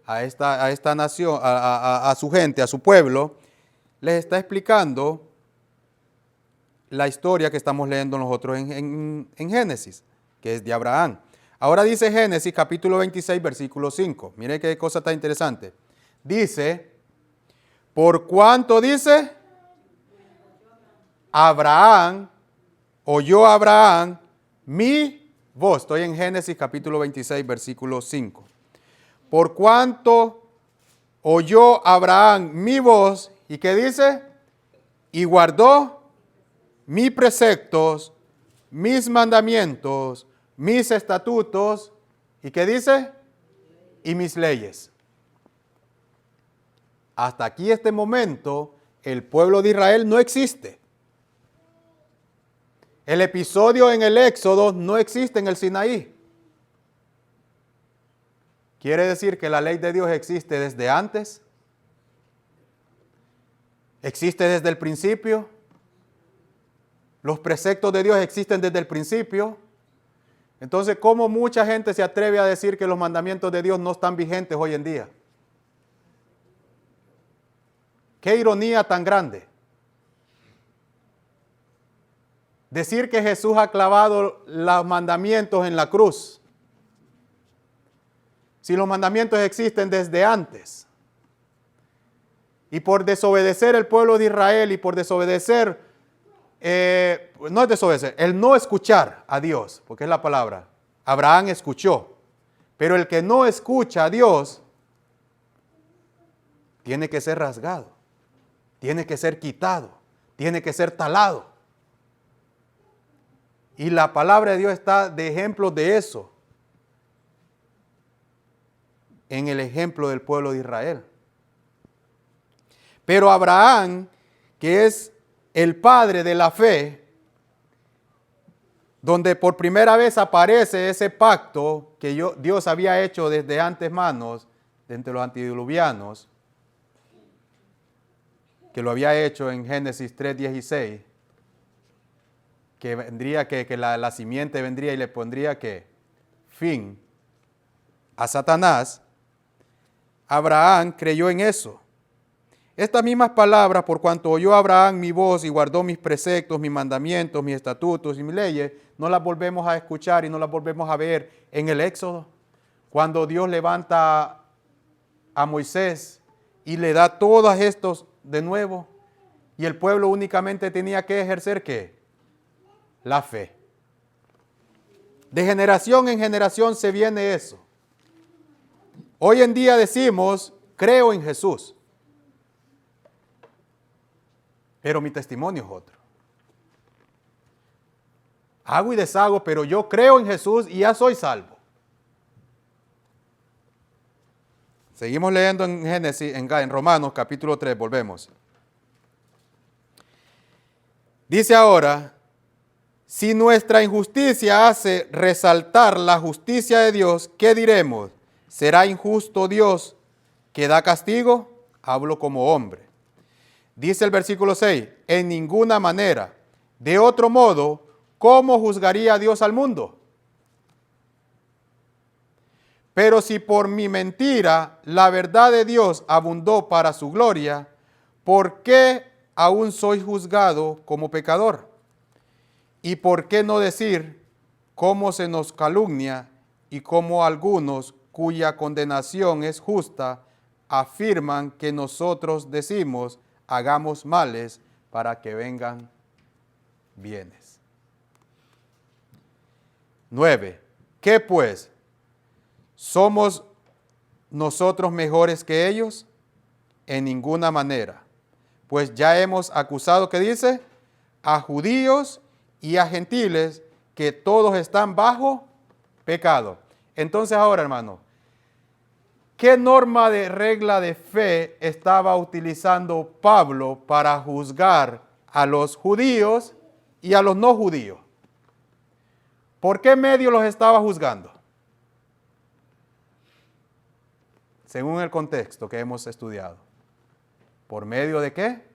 a esta nación, a su gente, a su pueblo, les está explicando la historia que estamos leyendo nosotros en Génesis, que es de Abraham. Ahora dice Génesis capítulo 26, versículo 5. Mire qué cosa tan interesante. Dice, por cuanto dice, oyó Abraham mi voz. Estoy en Génesis capítulo 26, versículo 5. Por cuanto oyó Abraham mi voz, ¿y qué dice? Y guardó mis preceptos, mis mandamientos, mis estatutos, ¿y qué dice? Y mis leyes. Hasta aquí, este momento, el pueblo de Israel no existe. El episodio en el Éxodo no existe en el Sinaí. ¿Quiere decir que la ley de Dios existe desde antes? ¿Existe desde el principio? ¿Los preceptos de Dios existen desde el principio? Entonces, ¿cómo mucha gente se atreve a decir que los mandamientos de Dios no están vigentes hoy en día? ¡Qué ironía tan grande! Decir que Jesús ha clavado los mandamientos en la cruz. Si los mandamientos existen desde antes. Y por desobedecer el pueblo de Israel y por desobedecer, no es desobedecer, el no escuchar a Dios, porque es la palabra. Abraham escuchó, pero el que no escucha a Dios tiene que ser rasgado, tiene que ser quitado, tiene que ser talado. Y la palabra de Dios está de ejemplo de eso, en el ejemplo del pueblo de Israel. Pero Abraham, que es el padre de la fe, donde por primera vez aparece ese pacto que Dios había hecho desde antes manos, de entre los antediluvianos, que lo había hecho en Génesis 3:16, que vendría, que la simiente vendría y le pondría que fin a Satanás. Abraham creyó en eso. Estas mismas palabras, por cuanto oyó Abraham mi voz y guardó mis preceptos, mis mandamientos, mis estatutos y mis leyes, no las volvemos a escuchar y no las volvemos a ver en el Éxodo. Cuando Dios levanta a Moisés y le da todos estos de nuevo, y el pueblo únicamente tenía que ejercer ¿qué? La fe. De generación en generación se viene eso. Hoy en día decimos, creo en Jesús. Pero mi testimonio es otro. Hago y deshago, pero yo creo en Jesús y ya soy salvo. Seguimos leyendo en Génesis, en Romanos capítulo 3, volvemos. Dice ahora, Si nuestra injusticia hace resaltar la justicia de Dios, ¿qué diremos? ¿Será injusto Dios que da castigo? Hablo como hombre. Dice el versículo 6, en ninguna manera. De otro modo, ¿cómo juzgaría Dios al mundo? Pero si por mi mentira la verdad de Dios abundó para su gloria, ¿por qué aún soy juzgado como pecador? ¿Y por qué no decir cómo se nos calumnia y cómo algunos cuya condenación es justa afirman que nosotros decimos hagamos males para que vengan bienes? 9. ¿Qué pues? ¿Somos nosotros mejores que ellos? En ninguna manera. Pues ya hemos acusado, ¿qué dice? A judíos y a gentiles que todos están bajo pecado. Entonces ahora, hermano, ¿qué norma de regla de fe estaba utilizando Pablo para juzgar a los judíos y a los no judíos? ¿Por qué medio los estaba juzgando? Según el contexto que hemos estudiado. ¿Por medio de qué?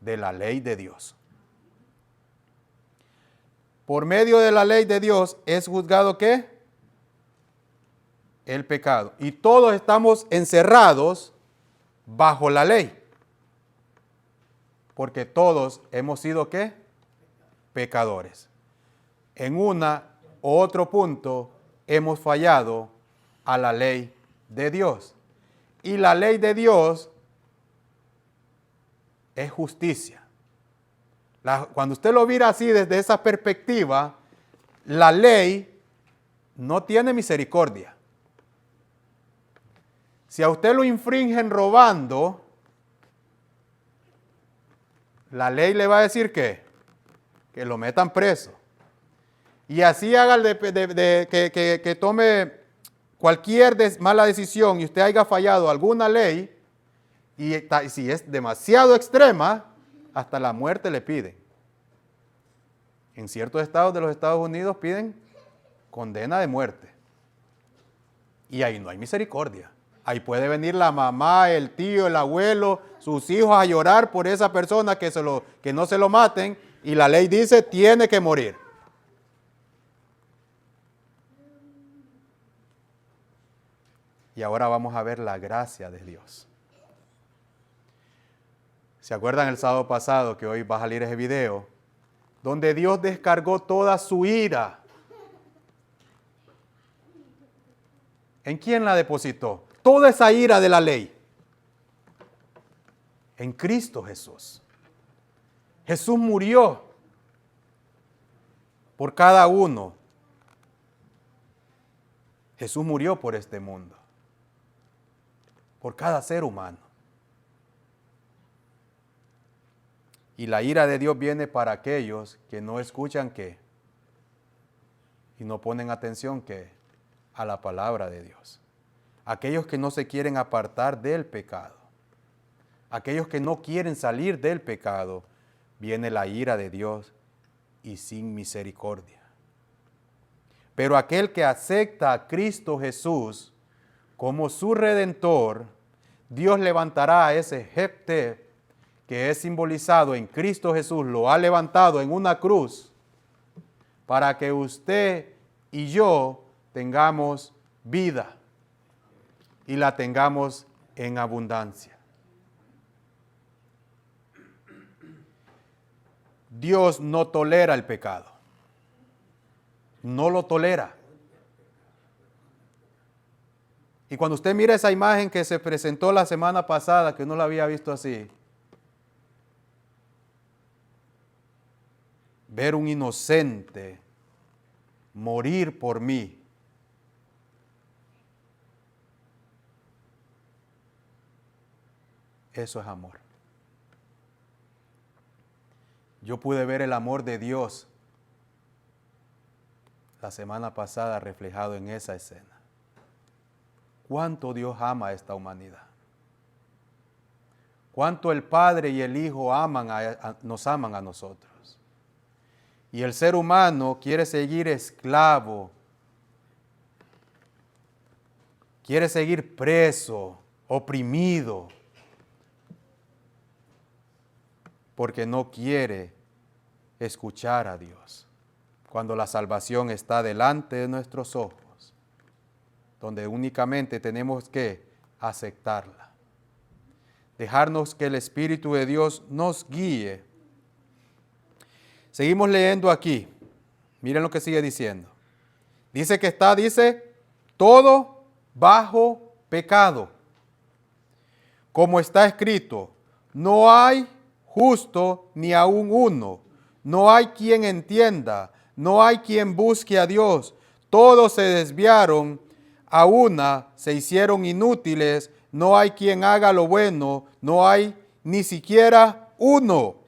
De la ley de Dios. Por medio de la ley de Dios es juzgado ¿qué? El pecado. Y todos estamos encerrados bajo la ley. Porque todos hemos sido ¿qué? Pecadores. En una u otro punto hemos fallado a la ley de Dios. Y la ley de Dios es justicia. Cuando usted lo mira así desde esa perspectiva, la ley no tiene misericordia. Si a usted lo infringen robando, la ley le va a decir ¿qué? Que lo metan preso. Y así haga que tome cualquier mala decisión y usted haya fallado alguna ley, y si es demasiado extrema, hasta la muerte le piden. En ciertos estados de los Estados Unidos piden condena de muerte. Y ahí no hay misericordia. Ahí puede venir la mamá, el tío, el abuelo, sus hijos a llorar por esa persona que no se lo maten, y la ley dice tiene que morir. Y ahora vamos a ver la gracia de Dios. ¿Se acuerdan el sábado pasado, que hoy va a salir ese video, donde Dios descargó toda su ira? ¿En quién la depositó? Toda esa ira de la ley. En Cristo Jesús. Jesús murió por cada uno. Jesús murió por este mundo. Por cada ser humano. Y la ira de Dios viene para aquellos que no escuchan ¿qué? Y no ponen atención ¿qué? A la palabra de Dios. Aquellos que no se quieren apartar del pecado. Aquellos que no quieren salir del pecado. Viene la ira de Dios y sin misericordia. Pero aquel que acepta a Cristo Jesús como su Redentor, Dios levantará a ese Jefté que es simbolizado en Cristo Jesús, lo ha levantado en una cruz para que usted y yo tengamos vida y la tengamos en abundancia. Dios no tolera el pecado. No lo tolera. Y cuando usted mira esa imagen que se presentó la semana pasada, que no la había visto así, ver un inocente morir por mí, eso es amor. Yo pude ver el amor de Dios la semana pasada reflejado en esa escena. Cuánto Dios ama a esta humanidad. Cuánto el Padre y el Hijo nos aman a nosotros. Y el ser humano quiere seguir esclavo, quiere seguir preso, oprimido, porque no quiere escuchar a Dios. Cuando la salvación está delante de nuestros ojos, donde únicamente tenemos que aceptarla. Dejarnos que el Espíritu de Dios nos guíe. Seguimos leyendo aquí. Miren lo que sigue diciendo. Dice que está, todo bajo pecado. Como está escrito, no hay justo ni aun uno. No hay quien entienda, no hay quien busque a Dios. Todos se desviaron, a una se hicieron inútiles. No hay quien haga lo bueno, no hay ni siquiera uno.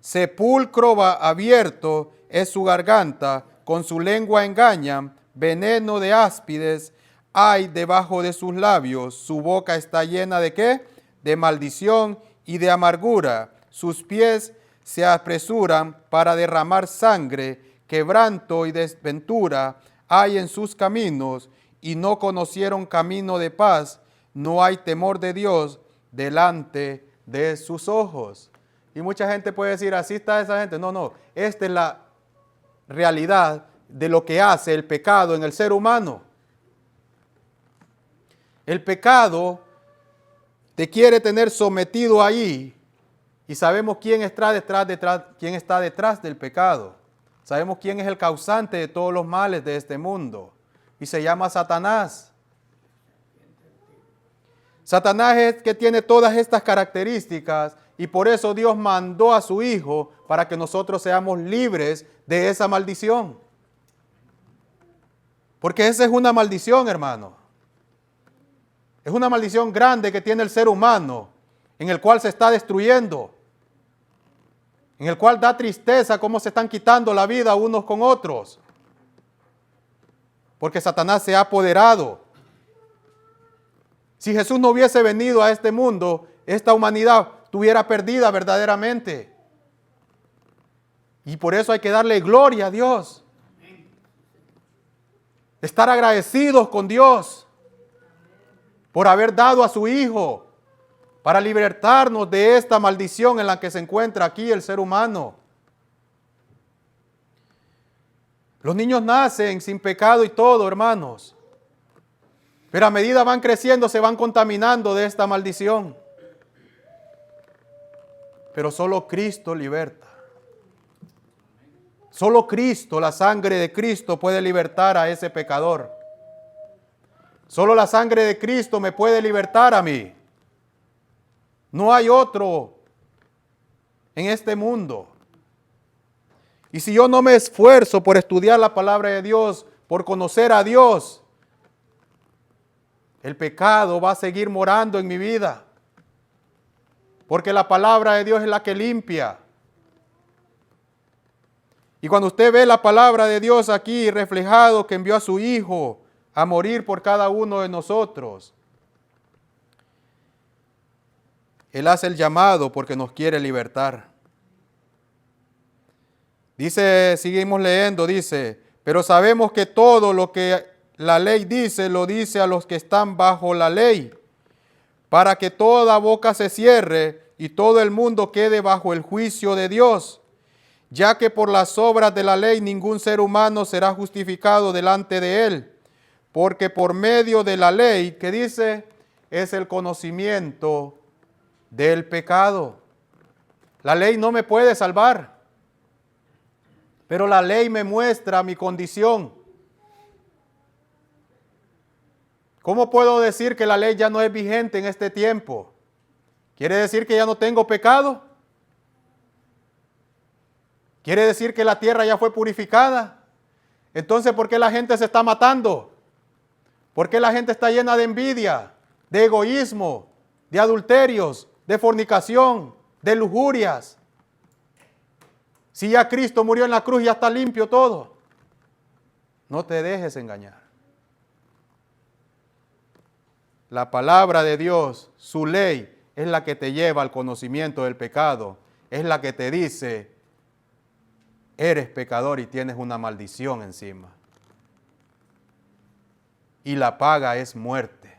Sepulcro abierto es su garganta, con su lengua engañan, veneno de áspides hay debajo de sus labios. Su boca está llena ¿de qué? De maldición y de amargura. Sus pies se apresuran para derramar sangre, quebranto y desventura hay en sus caminos, y no conocieron camino de paz. No hay temor de Dios delante de sus ojos. Y mucha gente puede decir, así está esa gente. No, esta es la realidad de lo que hace el pecado en el ser humano. El pecado te quiere tener sometido ahí, y sabemos quién está detrás del pecado. Sabemos quién es el causante de todos los males de este mundo, y se llama Satanás. Satanás es que tiene todas estas características, y por eso Dios mandó a su Hijo para que nosotros seamos libres de esa maldición. Porque esa es una maldición, hermano. Es una maldición grande que tiene el ser humano, en el cual se está destruyendo, en el cual da tristeza cómo se están quitando la vida unos con otros. Porque Satanás se ha apoderado. Si Jesús no hubiese venido a este mundo, esta humanidad estuviera perdida verdaderamente. Y por eso hay que darle gloria a Dios. Estar agradecidos con Dios por haber dado a su Hijo para libertarnos de esta maldición en la que se encuentra aquí el ser humano. Los niños nacen sin pecado y todo, hermanos. Pero a medida van creciendo, se van contaminando de esta maldición. Pero solo Cristo liberta. Solo Cristo, la sangre de Cristo, puede libertar a ese pecador. Solo la sangre de Cristo me puede libertar a mí. No hay otro en este mundo. Y si yo no me esfuerzo por estudiar la palabra de Dios, por conocer a Dios, el pecado va a seguir morando en mi vida. Porque la palabra de Dios es la que limpia. Y cuando usted ve la palabra de Dios aquí reflejado, que envió a su Hijo a morir por cada uno de nosotros, Él hace el llamado porque nos quiere libertar. Dice, seguimos leyendo, dice, pero sabemos que todo lo que la ley dice, lo dice a los que están bajo la ley, para que toda boca se cierre y todo el mundo quede bajo el juicio de Dios, ya que por las obras de la ley ningún ser humano será justificado delante de él, porque por medio de la ley, que dice, es el conocimiento del pecado. La ley no me puede salvar, pero la ley me muestra mi condición. ¿Cómo puedo decir que la ley ya no es vigente en este tiempo? ¿Quiere decir que ya no tengo pecado? ¿Quiere decir que la tierra ya fue purificada? Entonces, ¿por qué la gente se está matando? ¿Por qué la gente está llena de envidia, de egoísmo, de adulterios, de fornicación, de lujurias? Si ya Cristo murió en la cruz, ya está limpio todo. No te dejes engañar. La palabra de Dios, su ley, es la que te lleva al conocimiento del pecado. Es la que te dice eres pecador y tienes una maldición encima. Y la paga es muerte.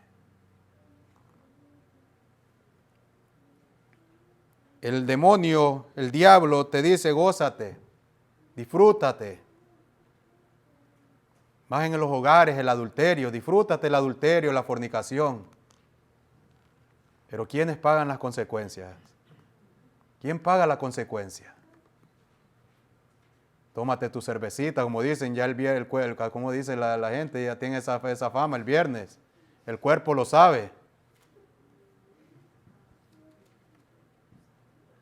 El demonio, el diablo te dice, gózate, disfrútate. Más en los hogares, el adulterio, disfrútate el adulterio, la fornicación. Pero ¿quiénes pagan las consecuencias? ¿Quién paga la consecuencia? Tómate tu cervecita, como dicen ya como dice la gente, ya tiene esa fama el viernes. El cuerpo lo sabe.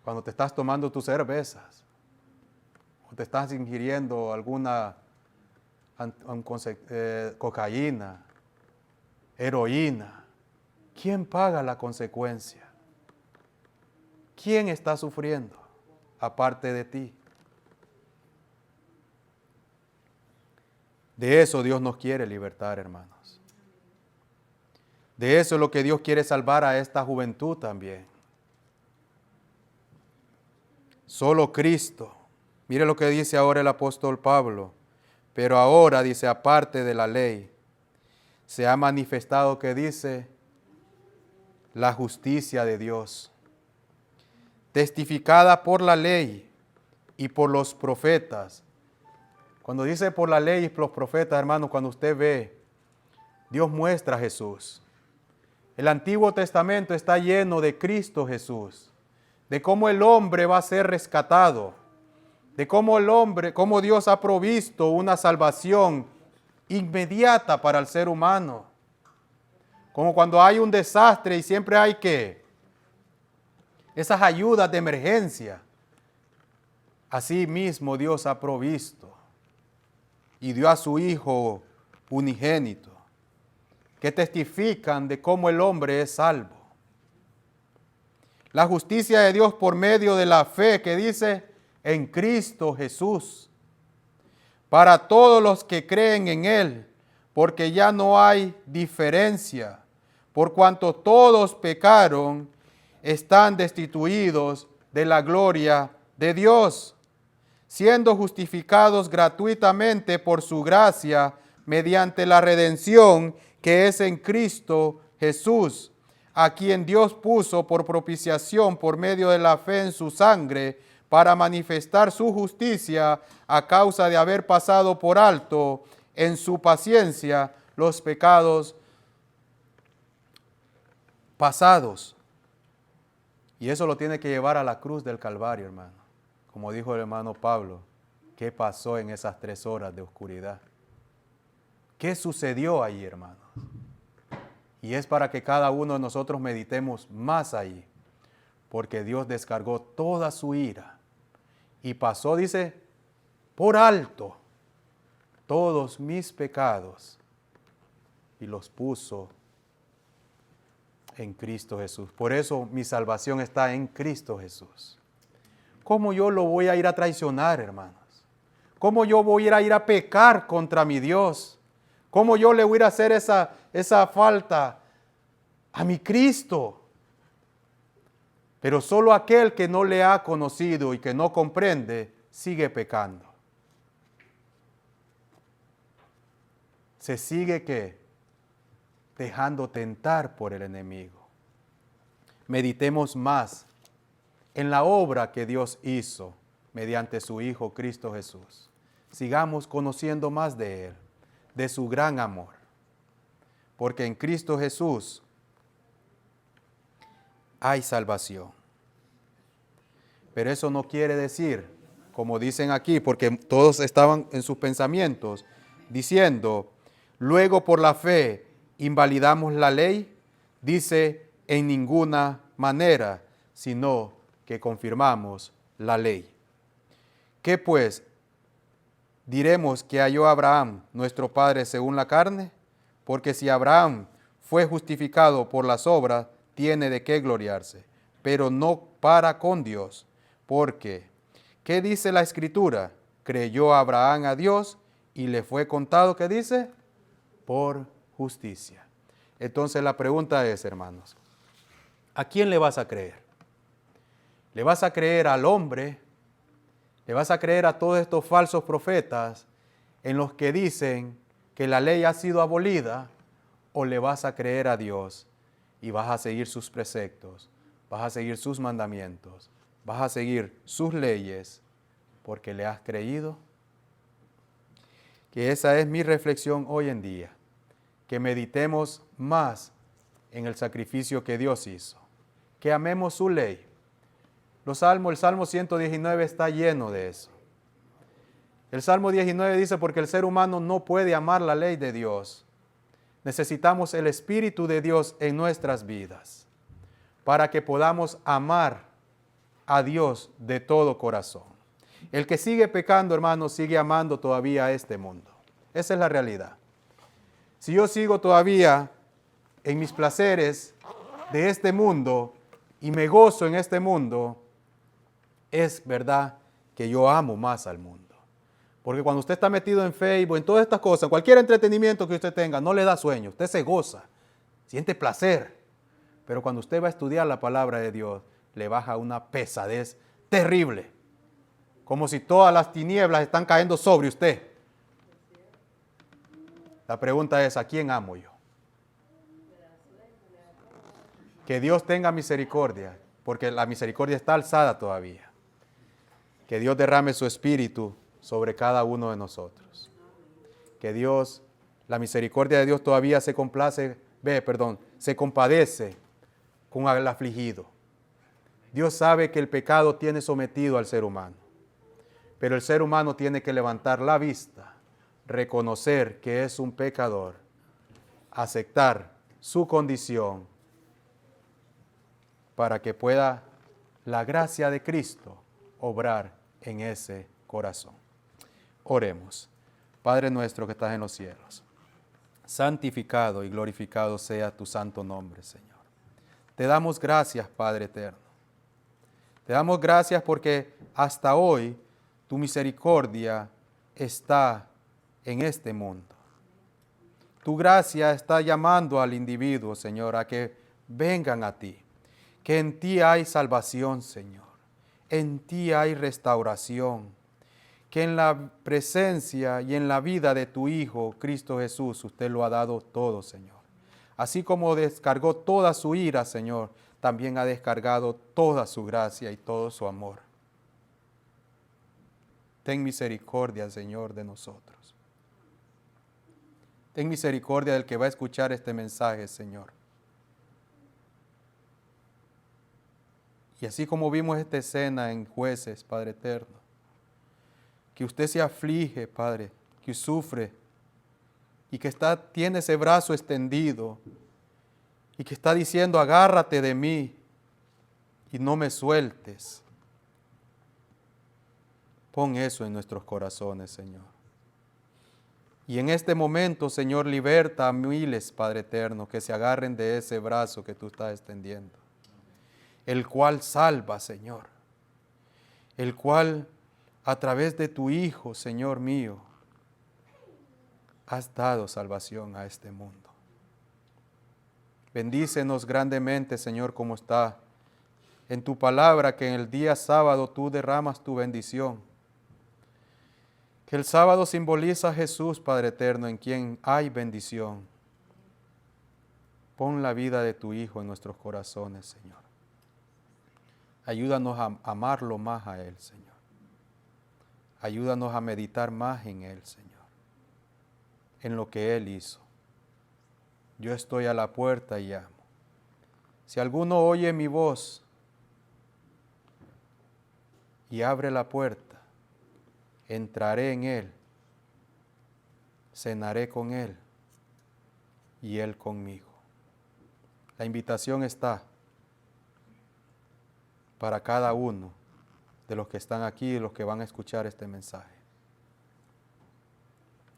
Cuando te estás tomando tus cervezas, o te estás ingiriendo alguna cocaína, heroína, ¿quién paga la consecuencia? ¿Quién está sufriendo aparte de ti? De eso Dios nos quiere libertar, hermanos. De eso es lo que Dios quiere salvar a esta juventud también. Solo Cristo. Mire lo que dice ahora el apóstol Pablo. Pero ahora, dice, aparte de la ley, se ha manifestado, que dice, la justicia de Dios, testificada por la ley y por los profetas. Cuando dice por la ley y por los profetas, hermanos, cuando usted ve, Dios muestra a Jesús. El Antiguo Testamento está lleno de Cristo Jesús, de cómo el hombre va a ser rescatado, de cómo Dios ha provisto una salvación inmediata para el ser humano. Como cuando hay un desastre y siempre hay esas ayudas de emergencia. Así mismo Dios ha provisto y dio a su Hijo unigénito, que testifican de cómo el hombre es salvo. La justicia de Dios por medio de la fe, que dice, en Cristo Jesús, para todos los que creen en Él, porque ya no hay diferencia, por cuanto todos pecaron, están destituidos de la gloria de Dios, siendo justificados gratuitamente por su gracia, mediante la redención que es en Cristo Jesús, a quien Dios puso por propiciación por medio de la fe en su sangre, para manifestar su justicia a causa de haber pasado por alto en su paciencia los pecados pasados. Y eso lo tiene que llevar a la cruz del Calvario, hermano. Como dijo el hermano Pablo, ¿qué pasó en esas 3 horas de oscuridad? ¿Qué sucedió ahí, hermanos? Y es para que cada uno de nosotros meditemos más ahí, porque Dios descargó toda su ira y pasó, dice, por alto todos mis pecados y los puso en Cristo Jesús. Por eso mi salvación está en Cristo Jesús. ¿Cómo yo lo voy a ir a traicionar, hermanos? ¿Cómo yo voy a ir a pecar contra mi Dios? ¿Cómo yo le voy a ir a hacer esa falta a mi Cristo? Pero solo aquel que no le ha conocido y que no comprende, sigue pecando. Se sigue, ¿qué? Dejando tentar por el enemigo. Meditemos más en la obra que Dios hizo mediante su Hijo Cristo Jesús. Sigamos conociendo más de Él, de su gran amor. Porque en Cristo Jesús hay salvación. Pero eso no quiere decir, como dicen aquí, porque todos estaban en sus pensamientos, diciendo, luego por la fe invalidamos la ley, dice, en ninguna manera, sino que confirmamos la ley. ¿Qué pues? ¿Diremos que halló Abraham, nuestro padre, según la carne? Porque si Abraham fue justificado por las obras, tiene de qué gloriarse, pero no para con Dios. Porque, ¿qué dice la Escritura? Creyó Abraham a Dios y le fue contado, ¿qué dice? Por justicia. Entonces la pregunta es, hermanos, ¿a quién le vas a creer? ¿Le vas a creer al hombre ¿Le vas a creer a todos estos falsos profetas en los que dicen que la ley ha sido abolida, o le vas a creer a Dios y vas a seguir sus preceptos, vas a seguir sus mandamientos, vas a seguir sus leyes porque le has creído? Que esa es mi reflexión hoy en día, que meditemos más en el sacrificio que Dios hizo, que amemos su ley. El Salmo 119 está lleno de eso. El Salmo 19 dice, porque el ser humano no puede amar la ley de Dios. Necesitamos el Espíritu de Dios en nuestras vidas para que podamos amar a Dios de todo corazón. El que sigue pecando, hermano, sigue amando todavía a este mundo. Esa es la realidad. Si yo sigo todavía en mis placeres de este mundo y me gozo en este mundo, es verdad que yo amo más al mundo. Porque cuando usted está metido en Facebook, en todas estas cosas, cualquier entretenimiento que usted tenga, no le da sueño, usted se goza, siente placer. Pero cuando usted va a estudiar la palabra de Dios, le baja una pesadez terrible. Como si todas las tinieblas están cayendo sobre usted. La pregunta es, ¿a quién amo yo? Que Dios tenga misericordia, porque la misericordia está alzada todavía. Que Dios derrame su espíritu sobre cada uno de nosotros. Que Dios, la misericordia de Dios todavía se compadece con el afligido. Dios sabe que el pecado tiene sometido al ser humano, pero el ser humano tiene que levantar la vista, reconocer que es un pecador, aceptar su condición para que pueda la gracia de Cristo obrar en ese corazón. Oremos. Padre nuestro que estás en los cielos, santificado y glorificado sea tu santo nombre, Señor. Te damos gracias, Padre eterno. Te damos gracias porque hasta hoy tu misericordia está en este mundo. Tu gracia está llamando al individuo, Señor, a que vengan a ti, que en ti hay salvación, Señor. En ti hay restauración. Que en la presencia y en la vida de tu Hijo, Cristo Jesús, usted lo ha dado todo, Señor. Así como descargó toda su ira, Señor, también ha descargado toda su gracia y todo su amor. Ten misericordia, Señor, de nosotros. Ten misericordia del que va a escuchar este mensaje, Señor. Y así como vimos esta escena en Jueces, Padre eterno, que usted se aflige, Padre, que sufre y que tiene ese brazo extendido y que está diciendo, agárrate de mí y no me sueltes. Pon eso en nuestros corazones, Señor. Y en este momento, Señor, liberta a miles, Padre eterno, que se agarren de ese brazo que tú estás extendiendo, el cual salva, Señor, el cual a través de tu Hijo, Señor mío, has dado salvación a este mundo. Bendícenos grandemente, Señor, como está en tu palabra, que en el día sábado tú derramas tu bendición. Que el sábado simboliza a Jesús, Padre eterno, en quien hay bendición. Pon la vida de tu Hijo en nuestros corazones, Señor. Ayúdanos a amarlo más a Él, Señor. Ayúdanos a meditar más en Él, Señor, en lo que Él hizo. Yo estoy a la puerta y llamo. Si alguno oye mi voz y abre la puerta, entraré en Él, cenaré con Él y Él conmigo. La invitación está para cada uno de los que están aquí y los que van a escuchar este mensaje.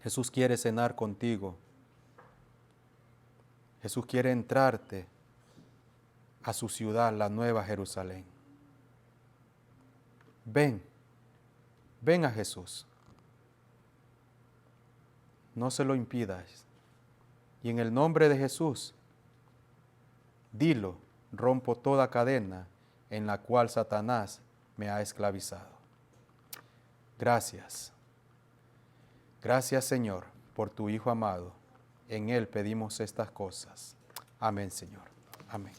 Jesús quiere cenar contigo. Jesús quiere entrarte a su ciudad, la Nueva Jerusalén. Ven a Jesús. No se lo impidas. Y en el nombre de Jesús, dilo, rompo toda cadena en la cual Satanás me ha esclavizado. Gracias. Gracias, Señor, por tu Hijo amado. En Él pedimos estas cosas. Amén, Señor. Amén.